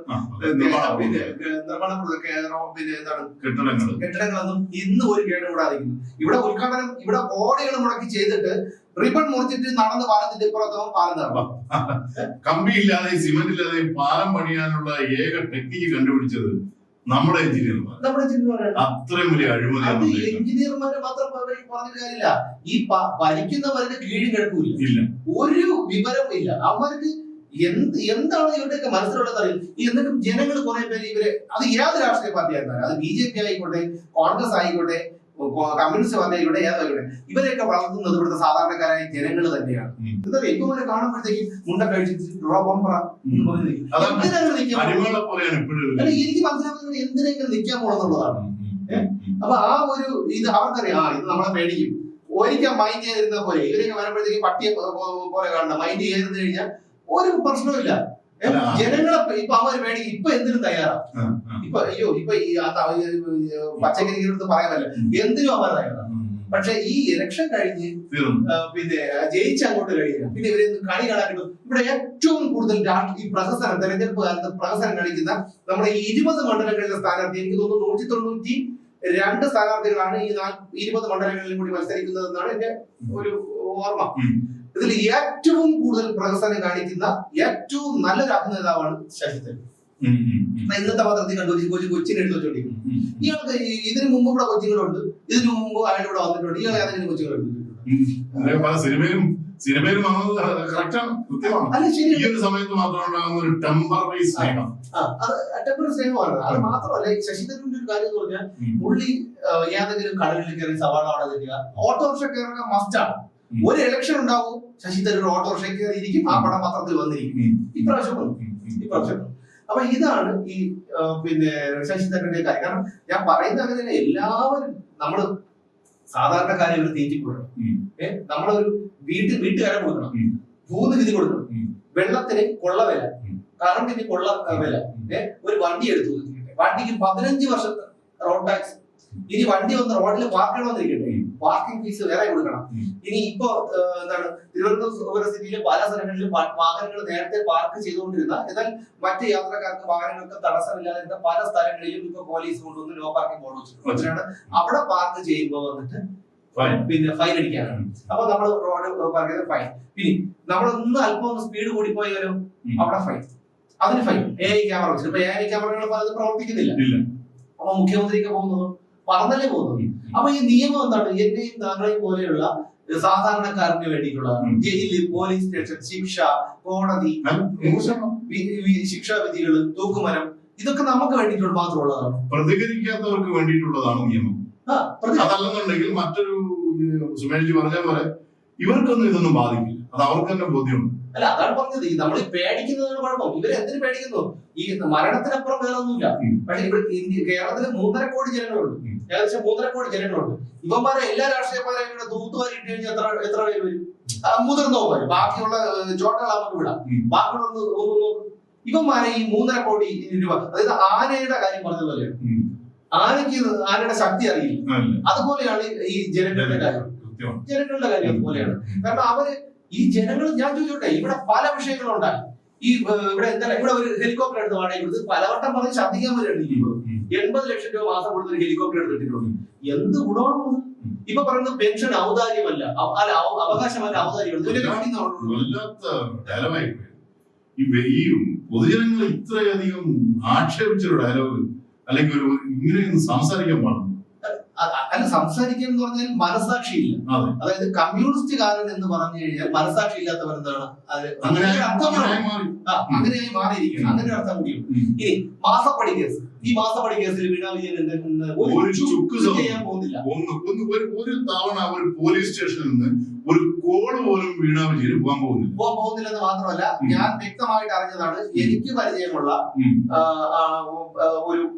കെട്ടിടങ്ങളൊന്നും ഇന്ന് ഒരു കേടുകൂടാതിരിക്കുന്നു. ഇവിടെ ഉദ്ഘാടനം ഇവിടെ കോടികൾ മുടക്കി ചെയ്തിട്ട് റിബൺ മുറിച്ചിട്ട് നടന്ന് പാലത്തിന്റെ ഇപ്പുറത്തും പാലം നടണം. കമ്പിയില്ലാതെ സിമന്റ് ഇല്ലാതെ പാലം പണിയാനുള്ള ഏക ടെക്നിക്ക് കണ്ടുപിടിച്ചത് നമ്മുടെ എഞ്ചിനീയർമാരാണ്. അത്രയും വലിയ അഴിമതി. എഞ്ചിനീയർമാരെ മാത്രം പറഞ്ഞിട്ട് കാര്യമില്ല, ഈ ഭരിക്കുന്നവർക്ക് കീഴും കിടക്കൂല, ഒരു വിവരം ഇല്ല. അവർക്ക് എന്താണ് ഇവരുടെയൊക്കെ മനസ്സിലുള്ളത് അറിയില്ല. എന്നിട്ടും ജനങ്ങൾ കുറെ പേര് ഇവരെ, അത് ഏത് രാഷ്ട്രീയ പാർട്ടി ആയിരുന്നാലും, അത് BJP ആയിക്കോട്ടെ, കോൺഗ്രസ് ആയിക്കോട്ടെ, കമ്മ്യൂണിസ്റ്റ് പാർട്ടി ആയിക്കോട്ടെ, ഏതായിക്കോട്ടെ, ഇവരെയൊക്കെ വളർത്തുന്നത് ഇവിടുത്തെ സാധാരണക്കാരായ ജനങ്ങൾ തന്നെയാണ്. എന്താ ഇപ്പൊ അവരെ കാണുമ്പോഴത്തേക്കും മുണ്ട കഴിച്ചിട്ട് എനിക്ക് മനസ്സിലാക്കുന്നത് എന്തിനെങ്കിലും നിൽക്കാൻ പോണെന്നുള്ളതാണ്. അപ്പൊ ആ ഒരു ഇത് അവർക്കറിയാം, ഇത് നമ്മളെ പേടിക്കും. ഒരിക്കൽ മൈൻഡ് ചെയ്തിരുന്ന പോലെ ഇവരൊക്കെ വരുമ്പോഴത്തേക്ക് പട്ടിയെ പോലെ കാണണം. മൈൻഡ് ചെയ്തിരുന്നു കഴിഞ്ഞാൽ ഒരു പ്രശ്നമില്ല. ജനങ്ങളെ ഇപ്പൊ അവര് പേടിക്കും. ഇപ്പൊ എന്തിനും തയ്യാറാണ്. ഇപ്പൊ ഈ പച്ചക്കറിക്ക് പറയാനല്ല, എന്തിനും അവർ തയ്യാറാണ്. പക്ഷെ ഈ ഇലക്ഷൻ കഴിഞ്ഞ് ജയിച്ച് അങ്ങോട്ട് കഴിഞ്ഞാൽ പിന്നെ ഇവരെ കളി കാണാൻ കിട്ടും. ഇവിടെ ഏറ്റവും കൂടുതൽ ഈ തെരഞ്ഞെടുപ്പ് കാലത്ത് പ്രഹസനം കാണിക്കുന്ന നമ്മുടെ 20 മണ്ഡലങ്ങളിലെ സ്ഥാനാർത്ഥി എനിക്ക് തോന്നുന്നു 2 സ്ഥാനാർത്ഥികളാണ് ഈ 20 മണ്ഡലങ്ങളിലും കൂടി മത്സരിക്കുന്നതെന്നാണ് എന്റെ ഒരു ഓർമ്മ. ഇതിൽ ഏറ്റവും കൂടുതൽ പ്രഹസനം കാണിക്കുന്ന ഏറ്റവും നല്ലൊരു അഭിനേതാവാണ് ശശി തരൂർ. ഇന്നത്തെ പത്രത്തിൽ കണ്ടു കൊച്ചിനെ എടുത്ത് വെച്ചോണ്ടിരിക്കുന്നു. ഇയാൾക്ക് ഇതിനു മുമ്പ് ഇവിടെ കൊച്ചികളുണ്ട്, ഇതിനു മുമ്പ് അയാൾ ഇവിടെ വന്നിട്ടുണ്ട്. ഇയാൾ ഏതെങ്കിലും കൊച്ചികൾ എടുത്തിട്ടുണ്ട്? സിനിമയിലും അല്ല ശരി, ഈ ഒരു സമയത്ത് മാത്രം ഒരു ടെമ്പററി സ്നേഹം. ടെമ്പററി സ്നേഹമാണ്. അത് മാത്രമല്ല, ശശി തരൂരിന്റെ ഒരു കാര്യം എന്ന് പറഞ്ഞാൽ പുള്ളി ഏതെങ്കിലും കടലിൽ കയറി സവാള അവിടെ തരിക, ഓട്ടോറിക്ഷ കയറുക മസ്റ്റാണ്. ഒരു ഇലക്ഷൻ ഉണ്ടാവും, ശശി തരൂർ ഓട്ടോറിക്ഷ കയറിയിരിക്കും, ആ പടം പത്രത്തിൽ വന്നിരിക്കും. ഇപ്രാവശ്യം അപ്പൊ ഇതാണ് ഈ ശശി തരൂരിന്റെ കാര്യം. കാരണം ഞാൻ പറയുന്ന അങ്ങനെ എല്ലാവരും നമ്മള് സാധാരണക്കാരെ ഇവർ തീറ്റിക്കൊടുക്കണം. നമ്മളൊരു വീട്ടുകാരെ കൊടുക്കണം, ഭൂനികുതി കൊടുക്കണം, വെള്ളത്തിന് കൊള്ള വില, കറണ്ടിന് കൊള്ള വില, ഒരു വണ്ടി എടുത്തു, വണ്ടിക്ക് 15 വർഷത്തെ റോഡ് ടാക്സ്. ഇനി വണ്ടി വന്ന് റോഡിൽ പാർക്ക് ചെയ്യണമെന്നിരിക്കട്ടെ, പാർക്കിംഗ് ഫീസ് വേറെ കൊടുക്കണം. ഇനി ഇപ്പോ എന്താണ്, തിരുവനന്തപുരം സിറ്റിയിലെ പല സ്ഥലങ്ങളിലും വാഹനങ്ങൾ നേരത്തെ പാർക്ക് ചെയ്തുകൊണ്ടിരുന്ന, എന്നാൽ മറ്റ് യാത്രക്കാർക്ക് വാഹനങ്ങൾക്ക് തടസ്സമില്ലാതിരുന്ന പല സ്ഥലങ്ങളിലും ഇപ്പൊ പോലീസ് കൊണ്ടുവന്ന് നോ പാർക്കിംഗ് ബോർഡ് വെച്ചിട്ടുണ്ട്. അവിടെ പാർക്ക് ചെയ്യുമ്പോൾ വന്നിട്ട് ഫൈൻ അടിക്കാനാണ്. അപ്പൊ നമ്മൾ റോഡ് പാർക്ക് ചെയ്ത ഫൈൻ. പിന്നെ നമ്മളൊന്ന് അല്പം ഒന്ന് സ്പീഡ് കൂടിപ്പോയാലോ അവിടെ ഫൈൻ, അതിന് ഫൈൻ. AI ക്യാമറ വെച്ചിട്ട് ഇപ്പൊ AI ക്യാമറകൾ പലതും പ്രവർത്തിക്കുന്നില്ല. അപ്പൊ മുഖ്യമന്ത്രിക്ക് പോകുന്നത് പറഞ്ഞല്ലേ പോകുന്നത്. അപ്പൊ ഈ നിയമം എന്താണ്? എന്റെയും താങ്കളെയും പോലെയുള്ള സാധാരണക്കാരന് വേണ്ടിയിട്ടുള്ളതാണ്. ജയില്, പോലീസ് സ്റ്റേഷൻ, ശിക്ഷ, കോടതി, ശിക്ഷാവിധികൾ, തൂക്കുമരം, ഇതൊക്കെ നമുക്ക് വേണ്ടിയിട്ടുള്ള മാത്രമുള്ളതാണ്. പ്രതികരിക്കാത്തവർക്ക് വേണ്ടിയിട്ടുള്ളതാണ് നിയമം. അതല്ലെന്നുണ്ടെങ്കിൽ മറ്റൊരു സുമേഷ് പറഞ്ഞ പോലെ ഇവർക്കൊന്നും ഇതൊന്നും ബാധിക്കില്ല. അത് അവർക്ക് തന്നെ ബോധ്യമുണ്ട്. അല്ല, അതാണ് പറഞ്ഞത്. നമ്മൾ പേടിക്കുന്നതാണ് കുഴപ്പം. ഇവര് എന്തിനു പേടിക്കുന്നു? ഈ മരണത്തിനപ്പുറം വേറൊന്നുമില്ല. പക്ഷെ ഇവിടെ കേരളത്തിൽ 3.5 കോടി ജനങ്ങളുണ്ട്, ഏകദേശം 3.5 കോടി ജനങ്ങളുണ്ട്. ഇവന്മാരെ എല്ലാ രാഷ്ട്രീയക്കാരെയും ഇവിടെ തൂത്തുവാരി ഇട്ട് കഴിഞ്ഞാൽ എത്ര പേര് വരും? മുതിർന്നോ വരും, ബാക്കിയുള്ള ചോട്ടകൾ നമുക്ക് വിടാം. ബാക്കിയുള്ള ഒന്ന് നോക്കും. ഇവന്മാരെ ഈ 3.5 കോടി രൂപ, അതായത് ആനയുടെ കാര്യം പറഞ്ഞതുപോലെയാണ്. ആനയുടെ ശക്തി അറിയില്ല, അതുപോലെയാണ് ഈ ജനങ്ങളുടെ കാര്യം. അതുപോലെയാണ്. കാരണം അവര് ഈ ജനങ്ങൾ, ഞാൻ ചോദിച്ചോട്ടെ, ഇവിടെ പല വിഷയങ്ങളുണ്ടായി. ഈ ഇവിടെ ഒരു ഹെലികോപ്റ്റർ എടുത്ത് വാടക കൊടുത്ത് പലവട്ടം പറഞ്ഞ് ശബ്ദിക്കാൻ വരെ എടുത്തിരിക്കുന്നത്. 80 ലക്ഷം രൂപ മാസം കൊടുത്ത് ഒരു ഹെലികോപ്റ്റർ എടുത്തിട്ടുണ്ട്. എന്ത് ഗുണമാണുള്ളത്? ഇപ്പൊ പറയുന്നത് പെൻഷൻ ഔദാര്യമല്ല, അവകാശമല്ല, ഔദാര്യമാണ്. ഈ പൊതുജനങ്ങൾ ഇത്രയധികം ആക്ഷേപിച്ചൊരു ഡയലോഗ് അല്ലെങ്കിൽ ഇങ്ങനെയൊന്നും സംസാരിക്കാൻ പാടില്ല. അല്ല, സംസാരിക്കുക എന്ന് പറഞ്ഞാൽ മനസാക്ഷിയില്ല. അതായത് കമ്മ്യൂണിസ്റ്റുകാരൻ എന്ന് പറഞ്ഞു കഴിഞ്ഞാൽ മനസാക്ഷി ഇല്ലാത്തവർ എന്താണ്? അങ്ങനെയായി മാറിയിരിക്കണം. അങ്ങനെ ഒരു അർത്ഥം കൂടിയുണ്ട്. ഇനി മാസപ്പടി കേസ്, ഈ മാസപ്പടി കേസിൽ വീണ വിജയൻ ചെയ്യാൻ പോകുന്നില്ല. ഒരു തവണ ഒരു പോലീസ് സ്റ്റേഷനിൽ നിന്ന് ഒരു കോള് പോലും വീണ വിജയൻ പോകാൻ പോകുന്നില്ലെന്ന് മാത്രമല്ല, ഞാൻ വ്യക്തമായിട്ട് അറിഞ്ഞതാണ്. എനിക്ക് പരിചയമുള്ള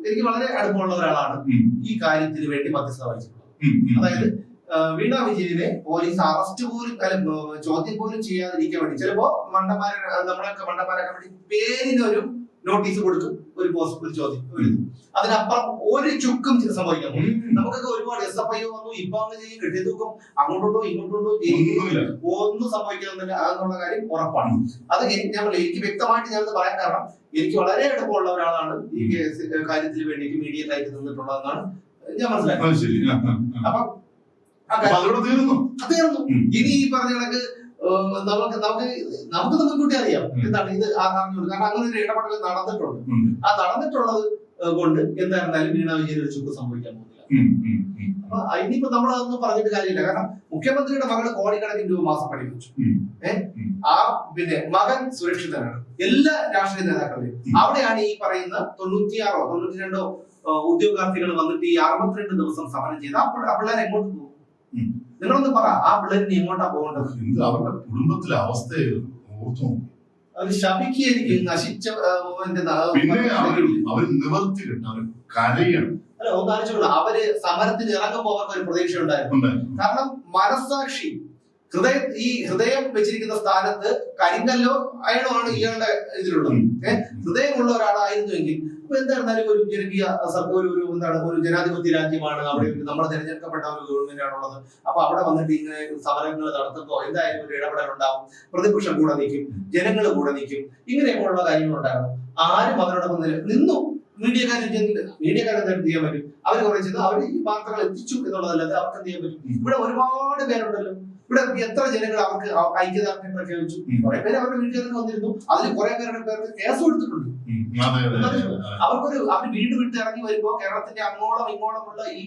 എനിക്ക് വളരെ അടുപ്പമുള്ള ഒരാളാണ് ഈ കാര്യത്തിന് വേണ്ടി മധ്യസ്ഥത വഹിച്ചിട്ടുള്ളത്. അതായത് വീണ വിജയനെ പോലീസ് അറസ്റ്റ് പോലും ചോദ്യം പോലും ചെയ്യാതിരിക്കാൻ വേണ്ടി ചിലപ്പോ നമ്മളൊക്കെ മണ്ടന്മാരൊക്കെ വേണ്ടി പേരിനൊരു നോട്ടീസ് കൊടുക്കും, ഒരു ചോദ്യം. അതിനപ്പുറം ഒരു ചുക്കും സംഭവിക്കാൻ പോകും. നമുക്കൊക്കെ ഒരുപാട് SFI വന്നു, ഇപ്പൊ അങ്ങ് ചെയ്യും, കെട്ടിത്തൂക്കും, അങ്ങോട്ടുണ്ടോ ഇങ്ങോട്ടുണ്ടോ, ഒന്നും സംഭവിക്കുന്നില്ല എന്നുള്ള കാര്യം ഉറപ്പാണ്. അത് എനിക്ക് വ്യക്തമായിട്ട് ഞാനത് പറയാൻ കാരണം എനിക്ക് വളരെ അടുപ്പമുള്ള ഒരാളാണ് ഈ കാര്യത്തിൽ വേണ്ടിയിട്ട് മീഡിയയിൽ ആയിട്ട് നിന്നിട്ടുള്ളതെന്നാണ് ഞാൻ മനസ്സിലാക്കുന്നത്. അപ്പൊ തീർന്നു. ഇനി ഈ പറഞ്ഞ കണക്ക് നമുക്ക് മുൻകൂട്ടി അറിയാം എന്താണ് ഇത് അറിഞ്ഞുകൊണ്ട്, കാരണം അങ്ങനെ ഒരു ഇടപെടൽ നടന്നിട്ടുണ്ട്. ആ നടന്നിട്ടുള്ളത് കൊണ്ട് എന്തായിരുന്നാലും വീണ വിജയൻ ഒരു ചുക്ക് സംഭവിക്കാൻ പോകുന്നില്ല. അപ്പൊ ഇനിയിപ്പോ നമ്മളതൊന്നും പറഞ്ഞിട്ട് കാര്യമില്ല. കാരണം മുഖ്യമന്ത്രിയുടെ മകള് കോടിക്കണക്കിന് രൂപ മാസം പഠിപ്പിച്ചു. ആ മകൻ സുരക്ഷിതനാണ്. എല്ലാ രാഷ്ട്രീയ നേതാക്കളുടെയും അവിടെയാണ് ഈ പറയുന്ന 96 or 92 ഉദ്യോഗാർത്ഥികൾ വന്നിട്ട് ഈ 62 ദിവസം സമരം ചെയ്ത് ആ പിള്ളേരെ എങ്ങോട്ട് പോകും? നിങ്ങളൊന്ന് പറ, ആ പിള്ളേരിന് എങ്ങോട്ടാ പോകേണ്ടത്? അവരുടെ കുടുംബത്തിലെ അവസ്ഥ അത് ശപിക്ക് നശിച്ച അവർ നിവർത്തി കിട്ടാൻ കരയാണ്. അല്ല, ഒന്ന് ആലോചിച്ചോളൂ. അവര് സമരത്തിന് ഇറങ്ങുമ്പോൾ അവർക്ക് ഒരു പ്രതീക്ഷ ഉണ്ടായിരുന്നു. കാരണം മനസ്സാക്ഷി, ഹൃദയം വെച്ചിരിക്കുന്ന സ്ഥാനത്ത് കരിങ്കല്ലോ അയണോ ആണ് ഇയാളുടെ ഇതിലുള്ളത്. ഹൃദയമുള്ള ഒരാളായിരുന്നുവെങ്കിൽ ഇപ്പൊ എന്തായിരുന്നാലും ഒരു ജനകീയ ഒരു ജനാധിപത്യ രാജ്യമാണ്, അവിടെ നമ്മൾ തിരഞ്ഞെടുക്കപ്പെട്ട ഒരു ഗവൺമെന്റ് ആണുള്ളത്. അപ്പൊ അവിടെ വന്നിട്ട് ഇങ്ങനെ സമരങ്ങൾ നടത്തുമ്പോൾ എന്തായാലും ഒരു ഇടപെടൽ ഉണ്ടാവും. പ്രതിപക്ഷം കൂടെ നിൽക്കും, ജനങ്ങൾ കൂടെ നിൽക്കും, ഇങ്ങനെയൊക്കെയുള്ള കാര്യങ്ങൾ ഉണ്ടായിരുന്നു. ആരും അവരോടൊപ്പം നിന്നു. മീഡിയക്കാരെന്താ ചെയ്യാൻ പറ്റും? അവർ കുറെ ചെയ്ത് അവർ ഈ വാർത്തകൾ എത്തിച്ചു എന്നുള്ളതല്ലാതെ അവർക്ക് എന്ത് ചെയ്യാൻ പറ്റും? ഇവിടെ ഒരുപാട് പേരുണ്ടല്ലോ, ഇവിടെ എത്ര ജനങ്ങൾ അവർക്ക് ഐക്യദാർഢ്യം പ്രഖ്യാപിച്ചു. കുറെ പേര് അവരുടെ വീട്ടുകാർക്ക് വന്നിരുന്നു, അതിൽ കുറെ പേരുടെ പേർക്ക് കേസ് കൊടുത്തിട്ടുണ്ട്. അവർ വീട് വിട്ട് ഇറങ്ങി വരുമ്പോ, കേരളത്തിന്റെ അങ്ങോളം ഇങ്ങോളമുള്ള ഈ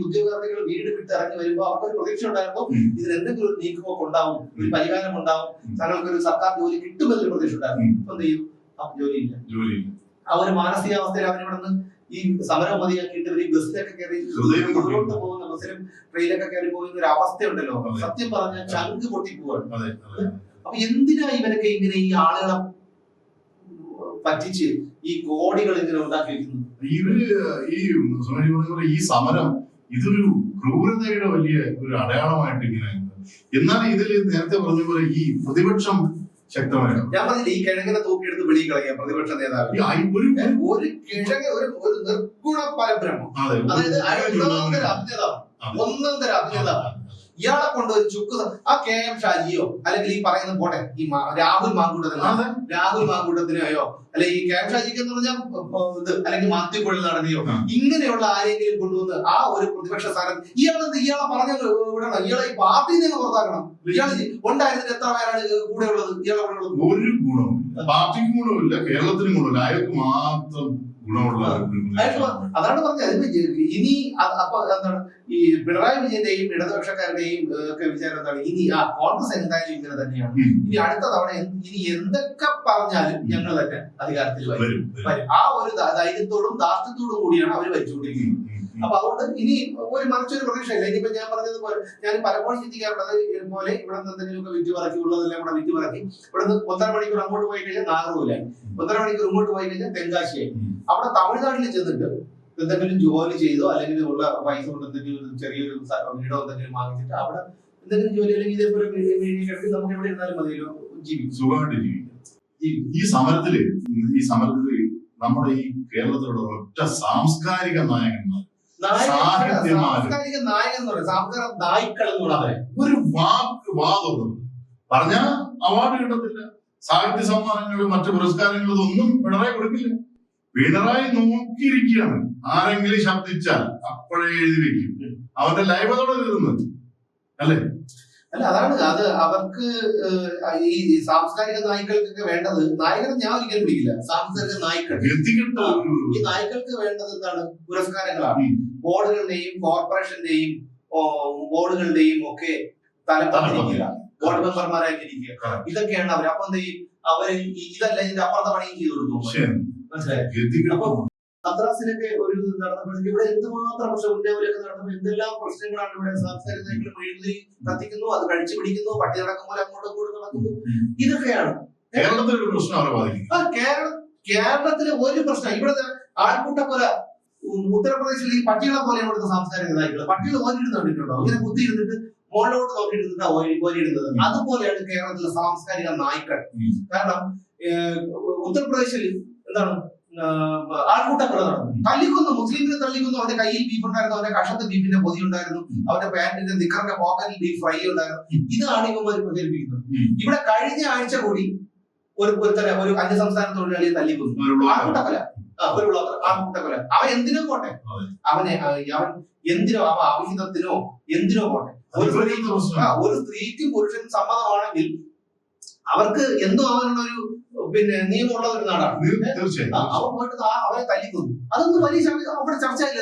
ഉദ്യോഗാർത്ഥികൾ വീട് വിട്ട് ഇറങ്ങി വരുമ്പോ അവർക്കൊരു പ്രതീക്ഷ ഉണ്ടായിരുന്നോ ഇതിന് എന്തെങ്കിലും ഒരു നീക്കുപോക്ക് ഉണ്ടാവും, ഒരു പരിഹാരം ഉണ്ടാവും, തങ്ങൾക്കൊരു സർക്കാർ ജോലി കിട്ടുമെന്നൊരു പ്രതീക്ഷ ഉണ്ടായിരുന്നു. ഇപ്പൊ എന്ത് ചെയ്യും? ജോലിയില്ല. ആ ഒരു മാനസികാവസ്ഥയിൽ അവരിവിടെ നിന്ന് ഈ സമരം മതിയാക്കിയിട്ട് ഈ ബസ്സിലൊക്കെ കയറി മുന്നോട്ട് പോകുന്ന ബസ്സിലും ട്രെയിനൊക്കെ കയറി പോകുന്ന ഒരു അവസ്ഥയുണ്ടല്ലോ, സത്യം പറഞ്ഞാൽ ചങ്ക് പൊട്ടി പോവാണ്. അപ്പൊ എന്തിനാ ഇവരൊക്കെ ഇങ്ങനെ ഈ ആളുകളെ പറ്റിച്ച് ഈ കോടികൾ ഇങ്ങനെ ഉണ്ടാക്കി വെക്കുന്നത്? ഇവര് ഈ സമരം ഇതൊരു ക്രൂരതയുടെ വലിയ ഒരു അടയാളമായിട്ട് ഇങ്ങനെ. എന്നാൽ ഇതിൽ നേരത്തെ പറഞ്ഞ പോലെ ഈ പ്രതിപക്ഷം ശക്തമായിരുന്നു. ഞാൻ പറഞ്ഞില്ല, ഈ കിഴങ്ങിനെ തൂക്കിയെടുത്ത് വെളിയിൽ കളയാം പ്രതിപക്ഷ നേതാവ്. ഒരു കിഴങ്ങ് ഒരു നിർഗുണ പരബ്രഹ്മം, അതായത് ഒന്നാം തരം അഭിനേതാവ്. ഇയാളെ കൊണ്ട് ഒരു ചുക്ക് ആ KM ഷാജിയോ അല്ലെങ്കിൽ ഈ പറയുന്ന പോട്ടെ ഈ രാഹുൽ മാങ്കൂട്ടത്തിനെയോ അല്ലെ ഈ KM ഷാജിക്ക് എന്ന് പറഞ്ഞാൽ ഇത് അല്ലെങ്കിൽ മാത്യു കുഴൽ നടനെയോ ഇങ്ങനെയുള്ള ആരെങ്കിലും കൊണ്ടുവന്ന് ആ ഒരു പ്രതിപക്ഷ സ്ഥാനം ഇയാളെ പറഞ്ഞ വിടണം. ഇയാളെ ഈ പാർട്ടിയിൽ നിന്ന് പുറത്താക്കണം. ഇയാൾ ഉണ്ടായിരുന്നിട്ട് എത്ര പേരാണ് കൂടെ ഉള്ളത്? ഇയാളെ കൂടെ ഉള്ളത് ഒരു ഗുണവും പാർട്ടിക്ക് ഗുണമില്ല, കേരളത്തിന് ഗുണമില്ല, അയാൾക്ക് മാത്രം ഗുണമുള്ള. അതാണ് പറഞ്ഞത്. ഇനി അപ്പൊ എന്താണ് ഈ പിണറായി വിജയന്റെയും ഇടതുപക്ഷക്കാരുടെയും ഒക്കെ വിചാരം എന്താണ്? ഇനി കോൺഗ്രസ് എന്തായാലും ഇങ്ങനെ തന്നെയാണ്, ഇനി അടുത്ത തവണ ഇനി എന്തൊക്കെ പറഞ്ഞാലും ഞങ്ങൾ തന്നെ അധികാരത്തിൽ വരും. ആ ഒരു ധൈര്യത്തോടും ധാർഷ്ട്യത്തോടും കൂടിയാണ് അവർ ഭരിച്ചുകൊണ്ടിരിക്കുന്നത്. അപ്പൊ അതുകൊണ്ട് ഇനി മറിച്ചൊരു പ്രതീക്ഷയില്ല. ഇനിയിപ്പോ ഞാൻ പറഞ്ഞതുപോലെ ഞാൻ പലപ്പോഴും ചിന്തിക്കാറുള്ളത് പോലെ ഇവിടെ നിന്ന് എന്തെങ്കിലുമൊക്കെ വിറ്റ് പറക്കി ഉള്ളതെല്ലാം ഇവിടെ വിറ്റ് പറക്കി ഇവിടെ നിന്ന് 1.5 മണിക്കൂർ അങ്ങോട്ട് പോയി കഴിഞ്ഞാൽ നാഗർകോവിലായി, 1.5 മണിക്കൂർ ഇങ്ങോട്ട് പോയി കഴിഞ്ഞാൽ തെങ്കാശിയായി. അവിടെ തമിഴ്നാട്ടിൽ ചെന്നിട്ട് എന്തെങ്കിലും ജോലി ചെയ്തോ അല്ലെങ്കിൽ ഉള്ള പൈസ കൊണ്ട് എന്തെങ്കിലും ചെറിയൊരു വീടോ എന്തെങ്കിലും വാങ്ങിച്ചിട്ട് അവിടെ എന്തെങ്കിലും ജോലി അല്ലെങ്കിൽ ഇതേപോലെ കിടത്തി നമുക്ക് എവിടെ ഇരുന്നാലും മതിയല്ലോ, സുഖമായിട്ട് ജീവിക്കാം. ഈ സമരത്തില് നമ്മുടെ ഈ കേരളത്തിലുള്ള ഒറ്റ സാംസ്കാരിക നായകന്മാർ, സാംസ്കാരിക നായകൻ എന്ന് പറയുന്നത് സാംസ്കാരിക നായ്ക്കൾ എന്ന് പറയുന്നത് ഒരു വാദം പറഞ്ഞാൽ അവാർഡ് കിട്ടത്തില്ല, സാഹിത്യ സമ്മാനങ്ങളും മറ്റു പുരസ്കാരങ്ങളും ഒന്നും പിണറായി കൊടുക്കില്ല. പിണറായി നോക്കിയിരിക്കുകയാണ്, ആരെങ്കിലും ശബ്ദിച്ചാൽ അപ്പോഴേ എഴുതി വെക്കും. അവന്റെ ലൈവ് അതോടെ തീർന്നത് അല്ലേ? അല്ല, അതാണ് അത് അവർക്ക് ഈ സാംസ്കാരിക നായ്ക്കൾക്കൊക്കെ വേണ്ടത്. നായകനെ ഞാൻ ഒരിക്കലും പിടിക്കില്ല, സാംസ്കാരിക നായ്ക്കൾ. ഈ നായ്ക്കൾക്ക് വേണ്ടത് എന്താണ്? പുരസ്കാരങ്ങളാണ്. ബോർഡുകളുടെയും കോർപ്പറേഷന്റെയും ബോർഡുകളുടെയും ഒക്കെ തലപ്പത്തിരിക്കുക, ബോർഡ് മെമ്പർമാരായിട്ടിരിക്കുക, ഇതൊക്കെയാണ് അവർ. അപ്പൊ എന്ത് ചെയ്യും? അവര് ഇതല്ല ഇതിന്റെ അപ്പുറത്തെ പണിയും ചെയ്തു കൊടുക്കും. മനസ്സിലായി? അപ്പൊ മദ്രാസിലൊക്കെ ഒരു നടന്നപ്പോഴേക്കും ഇവിടെ എന്തുമാത്രം പ്രശ്നം, ഉന്നവരൊക്കെ നടന്നപ്പോൾ എന്തെല്ലാം പ്രശ്നങ്ങളാണ് ഇവിടെ. സാംസ്കാരിക നായ്ക്കൾ മെഴുകുതിരി കത്തിക്കുന്നു, അത് കഴിച്ചു പിടിക്കുന്നു, പട്ടി നടക്കുമ്പോൾ അങ്ങോട്ടും ഇങ്ങോട്ടും നടക്കുന്നു. ഇതൊക്കെയാണ് കേരളത്തിലെ ഒരു പ്രശ്നം. കേരളത്തിലെ ഒരു പ്രശ്നം ഇവിടെ ആൾക്കൂട്ടക്കൊല. ഉത്തർപ്രദേശിൽ ഈ പട്ടികളെ പോലെ ഇവിടുത്തെ സാംസ്കാരിക നായ്ക്കൾ. പട്ടികൾ ഓരിടുന്ന കണ്ടിട്ടുണ്ടോ? ഇങ്ങനെ കുത്തിയിരുന്നിട്ട് മുകളിലോട്ട് നോക്കിയിരുന്നിട്ട് ഓരിടുന്നത്. അതുപോലെയാണ് കേരളത്തിലെ സാംസ്കാരിക നായ്ക്കൾ. കാരണം ഉത്തർപ്രദേശിൽ എന്താണ് ആൾക്കൂട്ടക്കൊല നടന്നു, തല്ലിക്കൊന്നു, മുസ്ലിമിനെ തല്ലിക്കൊന്നു. അവന്റെ കയ്യിൽ ബീഫ് ഉണ്ടായിരുന്നു, അവന്റെ കഷത്ത് ബീഫിന്റെ പൊതി ഉണ്ടായിരുന്നു, അവന്റെ പാന്റിന്റെ നിക്കറിന്റെ പോക്കറ്റിൽ ബീഫ് ഫ്രൈ ഉണ്ടായിരുന്നു. ഇതാണ് ഇവന്മാർ പ്രചരിപ്പിക്കുന്നത്. ഇവിടെ കഴിഞ്ഞ ആഴ്ച കൂടി ഒരു അന്യസംസ്ഥാന തൊഴിലാളിയെ തല്ലിക്കൊന്നു. ആൾക്കൂട്ടക്കൊല, ഒരു ആൾക്കൂട്ടക്കൊല. അവൻ എന്തിനോ പോട്ടെ, അവൻ എന്തിനോ, അവൻ അവിഹിതത്തിനോ എന്തിനോ പോട്ടെ. ഒരു സ്ത്രീക്കും പുരുഷനും സമ്മതമാണെങ്കിൽ അവർക്ക് എന്തോ ആവാനുള്ള ഒരു നിയമമുള്ള ഒരു നാടാണ്. അവർ പോയിട്ട് അവരെ തല്ലിക്കുന്നു. അതൊന്നും വലിയ അവിടെ ചർച്ചയില്ല.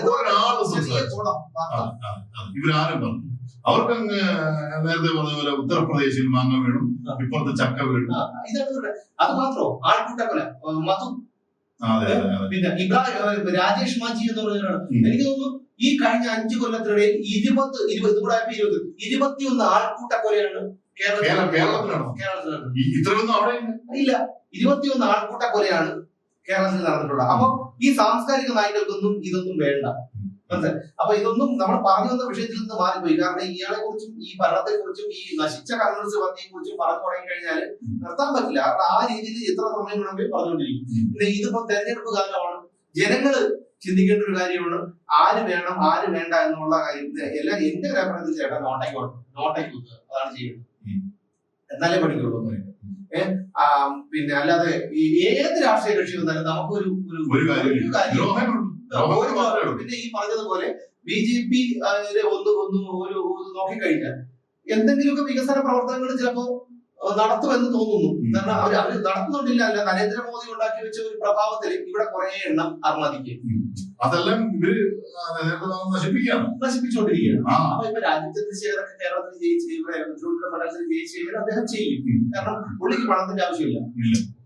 ഇവരാരും പറഞ്ഞു അവർക്കങ്ങ് നേരത്തെ പറഞ്ഞ പോലെ ഉത്തർപ്രദേശിൽ മാങ്ങ വീണു, ഇപ്പുറത്തെ ചക്ക വീണു. ഇതാണ്. അത് മാത്രമോ? ആൾക്കൂട്ടക്കൊല, മധു, പിന്നെ രാജേഷ് മാജി എന്ന് പറഞ്ഞവരാണ്. എനിക്ക് തോന്നുന്നു ഈ കഴിഞ്ഞ 5 കൊല്ലത്തിനിടയിൽ 21 ആൾക്കൂട്ടക്കൊലയാണ് കേരളത്തിൽ ഇല്ല. 21 ആൾക്കൂട്ടക്കൊലയാണ് കേരളത്തിൽ നടന്നിട്ടുള്ളത്. അപ്പൊ ഈ സാംസ്കാരിക നായ്ക്കൾക്കൊന്നും ഇതൊന്നും വേണ്ട. മനസ്സിലായി? അപ്പൊ ഇതൊന്നും നമ്മൾ പറഞ്ഞു വന്ന വിഷയത്തിൽ നിന്ന് മാറിപ്പോയി. കാരണം ഇയാളെ കുറിച്ചും ഈ ഭരണത്തെ കുറിച്ചും ഈ നശിച്ച കമ്മ്യൂണിസ്റ്റ് പാർട്ടിയെ കുറിച്ചും പറഞ്ഞു തുടങ്ങി കഴിഞ്ഞാൽ നിർത്താൻ പറ്റില്ല. കാരണം ആ രീതിയിൽ എത്ര സമയം വേണമെങ്കിൽ പറഞ്ഞുകൊണ്ടിരിക്കും. പിന്നെ ഇതിപ്പോ തെരഞ്ഞെടുപ്പ് കാലമാണ്, ജനങ്ങള് ചിന്തിക്കേണ്ട ഒരു കാര്യമാണ് ആര് വേണം ആര് വേണ്ട എന്നുള്ള കാര്യം. എല്ലാം എന്റെ ഒരു അഭിപ്രായത്തിൽ ചേട്ടാ നോട്ടേക്ക് അതാണ് ചെയ്യുന്നത്. എന്നാലേ പഠിക്കുള്ളൂ എന്ന് പറയുന്നത്. പിന്നെ അല്ലാതെ ഏത് രാഷ്ട്രീയ കക്ഷി വന്നാലും നമുക്കൊരു പിന്നെ ഈ പറഞ്ഞതുപോലെ BJP ഒന്ന് നോക്കിക്കഴിഞ്ഞാൽ എന്തെങ്കിലുമൊക്കെ വികസന പ്രവർത്തനങ്ങൾ ചിലപ്പോ നടത്തുമെന്ന് തോന്നുന്നു. കാരണം അവര് നടത്തുന്നുണ്ടില്ല. അല്ല, നരേന്ദ്രമോദി ഉണ്ടാക്കി വെച്ച ഒരു പ്രഭാവത്തിൽ ഇവിടെ കുറെ എണ്ണം അർമാദിക്കും. അതെല്ലാം ഇവര് നശിപ്പിച്ചുകൊണ്ടിരിക്കുകയാണ്. അപ്പൊ ഇപ്പൊ രാജ്യചന്ദ്രശേഖരൊക്കെ കേരളത്തിൽ ജയിച്ച് ഇവിടെ തിരുവനന്തപുരം മണ്ഡലത്തിൽ ജയിച്ചു കഴിഞ്ഞാൽ അദ്ദേഹം ചെയ്യും. കാരണം പുള്ളിക്ക് പണത്തിന്റെ ആവശ്യമില്ല.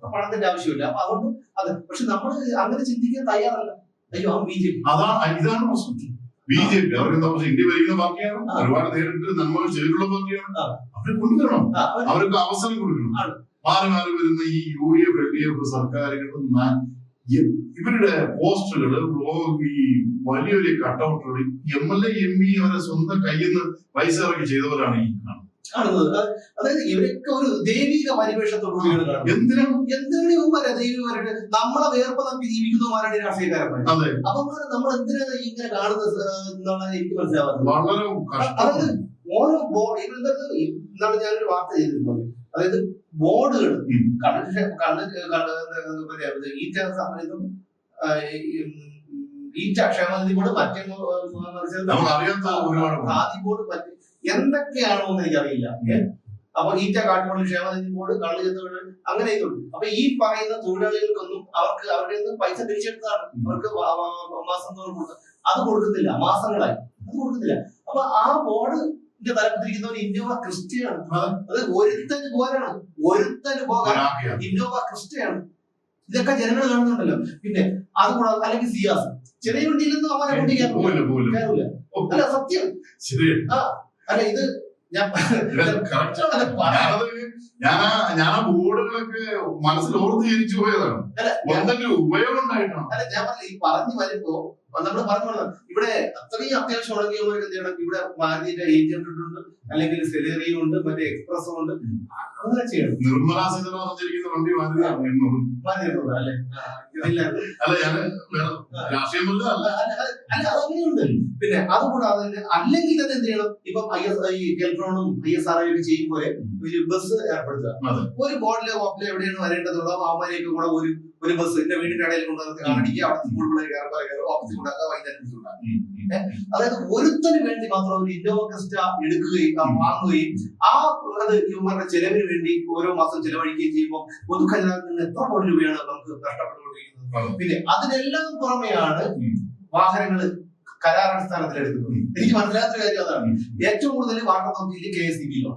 അപ്പൊ അതുകൊണ്ട് അത് പക്ഷെ നമ്മൾ അങ്ങനെ ചിന്തിക്കാൻ തയ്യാറല്ല. അയ്യോ BJP ഇതാണ് പ്രശ്നം. BJP അവരെന്താ ഇന്ത്യ ഭരിക്കുന്ന പാർട്ടിയാണ്, ഒരുപാട് നേരിട്ട് നന്മകൾ ചെയ്തിട്ടുള്ള പാർട്ടിയാണ്. അവരെ കൊണ്ടുവരണം, അവർക്ക് അവസരം കൊടുക്കണം. മാറി മാറി വരുന്ന ഈ UDF LDF സർക്കാരുകൾ ഇവരുടെ പോസ്റ്ററുകള്, ഈ വലിയ വലിയ കട്ടൗട്ടുകൾ MLA MP അവരെ സ്വന്തം കയ്യിൽ നിന്ന് പൈസ ഇറക്കി ചെയ്തവരാണ് ഈ കാണുന്നത്. അതായത് ഇവരൊക്കെ ഒരു ദൈവിക പരിവേഷത്തോടുകൂടിയാണ് കാണുന്നത്. എന്തിനാണ് ദൈവികമാരുടെ നമ്മളെ വേർപ്പ് നമുക്ക് ജീവിക്കുന്നവരാണ് ഈ രാഷ്ട്രീയക്കാരന്മാർ. അപ്പൊ നമ്മൾ എന്തിനാണ് ഇങ്ങനെ കാണുന്നത് എന്നാണ് എനിക്ക് മനസ്സിലാവുന്നത്. അതായത് ഓരോ ഇന്നാണ് ഞാനൊരു വാർത്ത ചെയ്തിരുന്നത്. അതായത് ബോർഡുകൾ ഈറ്റ സംബന്ധിച്ചും ഈറ്റ ക്ഷേമനിധി ബോർഡ്, മറ്റേ ഖാദി ബോർഡ്, മറ്റേ എന്തൊക്കെയാണോ എന്ന് എനിക്കറിയില്ല. അപ്പൊ ഈറ്റ കാട്ടുപള്ളി ക്ഷേമനിധി ബോർഡ്, കള്ളിയത്തൊഴിൽ, അങ്ങനെ ഇതുണ്ട്. അപ്പൊ ഈ പറയുന്ന തൊഴിലാളികൾക്കൊന്നും അവരുടെ നിന്ന് പൈസ തിരിച്ചെടുത്തതാണ്. അവർക്ക് മാസം തോറും കൊടുത്ത അത് കൊടുക്കുന്നില്ല, മാസങ്ങളായി അത് കൊടുക്കുന്നില്ല. അപ്പൊ ആ ബോർഡ് തലപ്പത്തിരിക്കുന്നവർ ഇന്നോവ ക്രിസ്റ്റയാണ്. അത് ഒരുത്തന് പോരാണ്, ഇന്നോവ ക്രിസ്റ്റയാണ്. ഇതൊക്കെ ജനങ്ങൾ കാണുന്നുണ്ടല്ലോ. പിന്നെ അതുകൂടാതെ അല്ലെങ്കിൽ സിയാസ് ചെറിയ വണ്ടിയിൽ നിന്നും അവരെ വണ്ടി കയറൂല. അല്ല സത്യം. അല്ല ഇത് ഞാൻ ബോർഡുകളൊക്കെ മനസ്സിൽ ഓർത്ത് ജനിച്ചു പോയതാണ്. എന്തെങ്കിലും ഉപയോഗം ഉണ്ടായിട്ടാണ്. അല്ല ഞാൻ പറഞ്ഞ ഈ പറഞ്ഞു വരുമ്പോ നമ്മൾ പറഞ്ഞു ഇവിടെ അത്രയും അത്യാവശ്യം ഉണ്ടെങ്കിൽ എന്ത് ചെയ്യണം, ഇവിടെ മാരുതിന്റെ 800 ഉണ്ട്, അല്ലെങ്കിൽ സെലേറിയും ഉണ്ട്, മറ്റേ എക്സ്പ്രസും ഉണ്ട്, അങ്ങനെ ചെയ്യണം. നിർമ്മലാ സീതാരാമൻ സഞ്ചരിക്കുന്ന വണ്ടി മാരുതി അല്ലെ? അല്ല ഞാൻ രാഷ്ട്രീയം അല്ല അതങ്ങനെയുണ്ട്. പിന്നെ അതുകൂടാതെ തന്നെ അല്ലെങ്കിൽ തന്നെ എന്ത് ചെയ്യണം, ഇപ്പം ഈ കെൽട്രോണും ISRO ഒക്കെ ചെയ്യും പോലെ ഒരു ബസ് ഏർപ്പെടുത്തുക. ഒരു ബോർഡിലെ ഓപ്പിലെ എവിടെയാണ് വരേണ്ടതുള്ള അവന്മാരെയൊക്കെ കൂടെ ഒരു ബസ് എന്റെ വീടിന്റെ ഇടയിൽ കൊണ്ടുവന്നിട്ട് കാണിക്കുക, അവിടെ സ്കൂൾ പിള്ളേർ ഓഫീസിൽ കൊണ്ടാക്കുക, വൈകുന്നേരം അതായത് ഒരുത്തന് വേണ്ടി മാത്രം ഒരു ഇന്നോവ ക്രിസ്റ്റ എടുക്കുകയും വാങ്ങുകയും അത് ഇവന്മാരുടെ ചെലവിന് വേണ്ടി ഓരോ മാസം ചെലവഴിക്കുകയും ചെയ്യുമ്പോൾ പൊതുഖജനാവിൽ നിന്ന് എത്ര കോടി രൂപയാണ് നമുക്ക് നഷ്ടപ്പെട്ടുകൊണ്ടിരിക്കുന്നത്. പിന്നെ അതിനെല്ലാം പുറമെയാണ് വാഹനങ്ങൾ കരാറടിസ്ഥാനത്തിൽ എടുക്കുന്നത്. എനിക്ക് മനസ്സിലാത്ത കാര്യം അതാണ്. ഏറ്റവും കൂടുതൽ വാട്ടർ അതോറിറ്റിയിൽ KSEBിലോ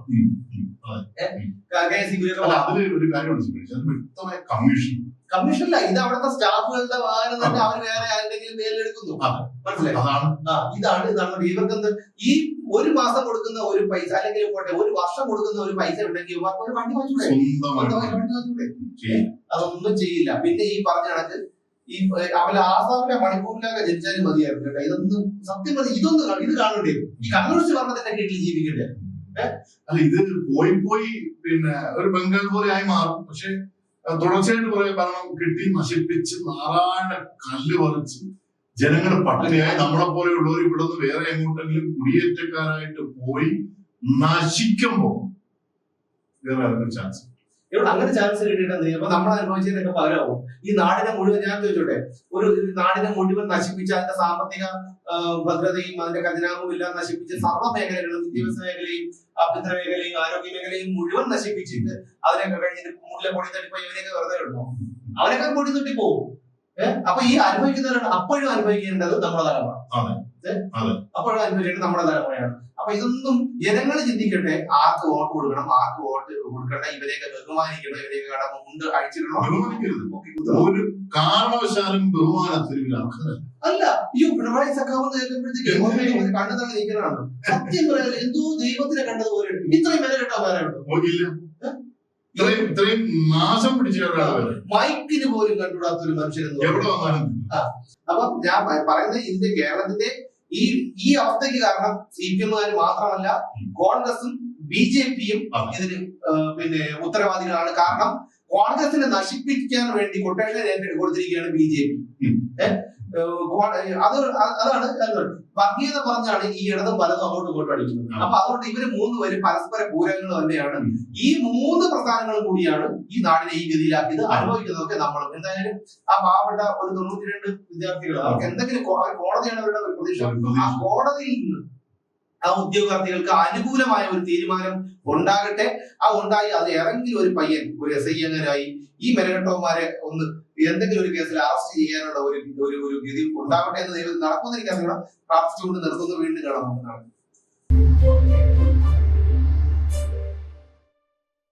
കമ്മീഷനില്ല, ഇത് അവിടുത്തെ സ്റ്റാഫുകളുടെ വാഹനം തന്നെ അവർ വേറെ ആരുടെങ്കിലും പേരിലെടുക്കുന്നു. മനസ്സിലായി? ഇതാണ് ഇവർക്ക് ഈ ഒരു മാസം കൊടുക്കുന്ന ഒരു പൈസ, അല്ലെങ്കിൽ പോട്ടെ ഒരു വർഷം കൊടുക്കുന്ന ഒരു പൈസ ഉണ്ടെങ്കിൽ ഇവർക്ക് ഒരു വണ്ടി വാങ്ങിച്ചൂടെ? അതൊന്നും ചെയ്യില്ല. പിന്നെ ഈ പറഞ്ഞ കണക്ക് ഈ അവൻ ആസാമിലെ മണിപ്പൂരിലൊക്കെ ജനിച്ചാലും മതിയായിരുന്നു കേട്ടോ. ഇതൊന്നും സത്യം പറഞ്ഞ ഇത് കാണണ്ടേ? ഈ കമ്മ്യൂണിസ്റ്റ് ഭരണത്തിന്റെ കീഴിൽ ജീവിക്കണ്ടേ? അല്ല ഇത് പോയി പിന്നെ ഒരു ബംഗാൾ പോലെ ആയി മാറും. പക്ഷെ തുടർച്ചയായിട്ട് കുറെ ഭരണം കിട്ടി നശിപ്പിച്ച് നാരായണ കല്ല് പറിച്ച് ജനങ്ങൾ പട്ടിണിയായി നമ്മളെ പോലെയുള്ളവർ ഇവിടെ നിന്ന് വേറെ എങ്ങോട്ടെങ്കിലും കുടിയേറ്റക്കാരായിട്ട് പോയി നശിക്കുമ്പോ വേറെ ആർക്കും ചാൻസ് ഇവിടെ അങ്ങനെ ചാൻസ് കിട്ടിയിട്ടെന്ന് അപ്പൊ നമ്മൾ അനുഭവിച്ചതിനൊക്കെ പകരമാവും. ഈ നാടിനെ മുഴുവൻ ഞാൻ ചോദിച്ചോട്ടെ, ഒരു നാടിനെ മുഴുവൻ നശിപ്പിച്ച് അതിന്റെ സാമ്പത്തിക ഭദ്രതയും അതിന്റെ ഖജനാവും എല്ലാം നശിപ്പിച്ച് സർവ്വ മേഖലകളും, വിദ്യാഭ്യാസ മേഖലയും ആഭ്യന്തര മേഖലയും ആരോഗ്യ മേഖലയും മുഴുവൻ നശിപ്പിച്ചിട്ട് അതിനൊക്കെ കഴിഞ്ഞിട്ട് മുകളിലെ പൊടി തട്ടിപ്പോ ഇവനെയൊക്കെ വെറുതെ ഇടണോ? അവനൊക്കെ പൊടി തട്ടി പോകും. അപ്പൊ ഈ അനുഭവിക്കുന്നവരാണ് അപ്പോഴും അനുഭവിക്കേണ്ടത് നമ്മുടെ തലമുറ. അപ്പോഴും അനുഭവിക്കേണ്ടത് നമ്മുടെ തലമുറയാണ്. അപ്പൊ ഇതൊന്നും ജനങ്ങൾ ചിന്തിക്കട്ടെ, ആർക്ക് വോട്ട് കൊടുക്കണം, ആർക്ക് വോട്ട് കൊടുക്കണ്ട, ഇവരെയൊക്കെ ബഹുമാനിക്കണം, ഇവരെയൊക്കെ കടന്നു മുണ്ട് അഴിച്ചിടണം. ഒരു കാരണവശാലും ബഹുമാനത്തിന് അല്ല. ഈ പിണറായി സഖാവെന്ന് കേൾക്കുമ്പോഴത്തേക്ക് കണ്ണു തന്നെ നിൽക്കുന്നതാണ്. സത്യം പറയാൻ എന്തോ ദൈവത്തിനെ കണ്ടതുപോലെ ഇത്രയും വില കേട്ടാ പറയാനുണ്ടോ? ഇത്രയും നാശം പിടിച്ച മൈക്കിന് പോലും കണ്ടുകൂടാത്തൊരു മനുഷ്യരെന്ന്. അപ്പൊ ഞാൻ പറയുന്നത് ഇതിന്റെ കേരളത്തിന്റെ ഈ അവസ്ഥയ്ക്ക് കാരണം CPM-കാര് മാത്രമല്ല, കോൺഗ്രസും BJP-യും ഇതിന് പിന്നെ ഉത്തരവാദികളാണ്. കാരണം കോൺഗ്രസിനെ നശിപ്പിക്കാൻ വേണ്ടി കൊട്ടേഷൻ കൊടുത്തിരിക്കുകയാണ് BJP. അതാണ് വർഗീയത പറഞ്ഞാണ് ഈ ഇടതും വലതും അങ്ങോട്ടും ഇങ്ങോട്ടും അടിക്കുന്നത്. അപ്പൊ അതുകൊണ്ട് ഇവര് മൂന്നുപേരും പരസ്പര പൂരകങ്ങൾ തന്നെയാണ്. ഈ മൂന്ന് പ്രസ്ഥാനങ്ങളും കൂടിയാണ് ഈ നാടിനെ ഈ ഗതിയിലാക്കിയത്. അനുഭവിക്കുന്നതൊക്കെ നമ്മളും. എന്തായാലും ആ പാവപ്പെട്ട ഒരു 92 വിദ്യാർത്ഥികൾ അവർക്ക് എന്തെങ്കിലും കോടതിയാണ് അവരുടെ ഒരു പ്രതീക്ഷ. ആ കോടതിയിൽ നിന്ന് ആ ഉദ്യോഗാർത്ഥികൾക്ക് അനുകൂലമായ ഒരു തീരുമാനം ഉണ്ടാകട്ടെ. ആ ഉണ്ടായി അത് ഏതെങ്കിലും ഒരു പയ്യൻ ഒരു SI അങ്ങനായി ഈ മെനകെട്ടവന്മാരെ ഒന്ന് എന്തെങ്കിലും ഒരു കേസിൽ അറസ്റ്റ് ചെയ്യാനുള്ള ഒരു ഗതി ഉണ്ടാവട്ടെ എന്ന് ദൈവം നടക്കുമെന്ന് എനിക്കറിയണം. പ്രാർത്ഥിച്ചുകൊണ്ട് നിർത്തുന്നു. വീണ്ടും കാണാം നമുക്ക് നാളെ.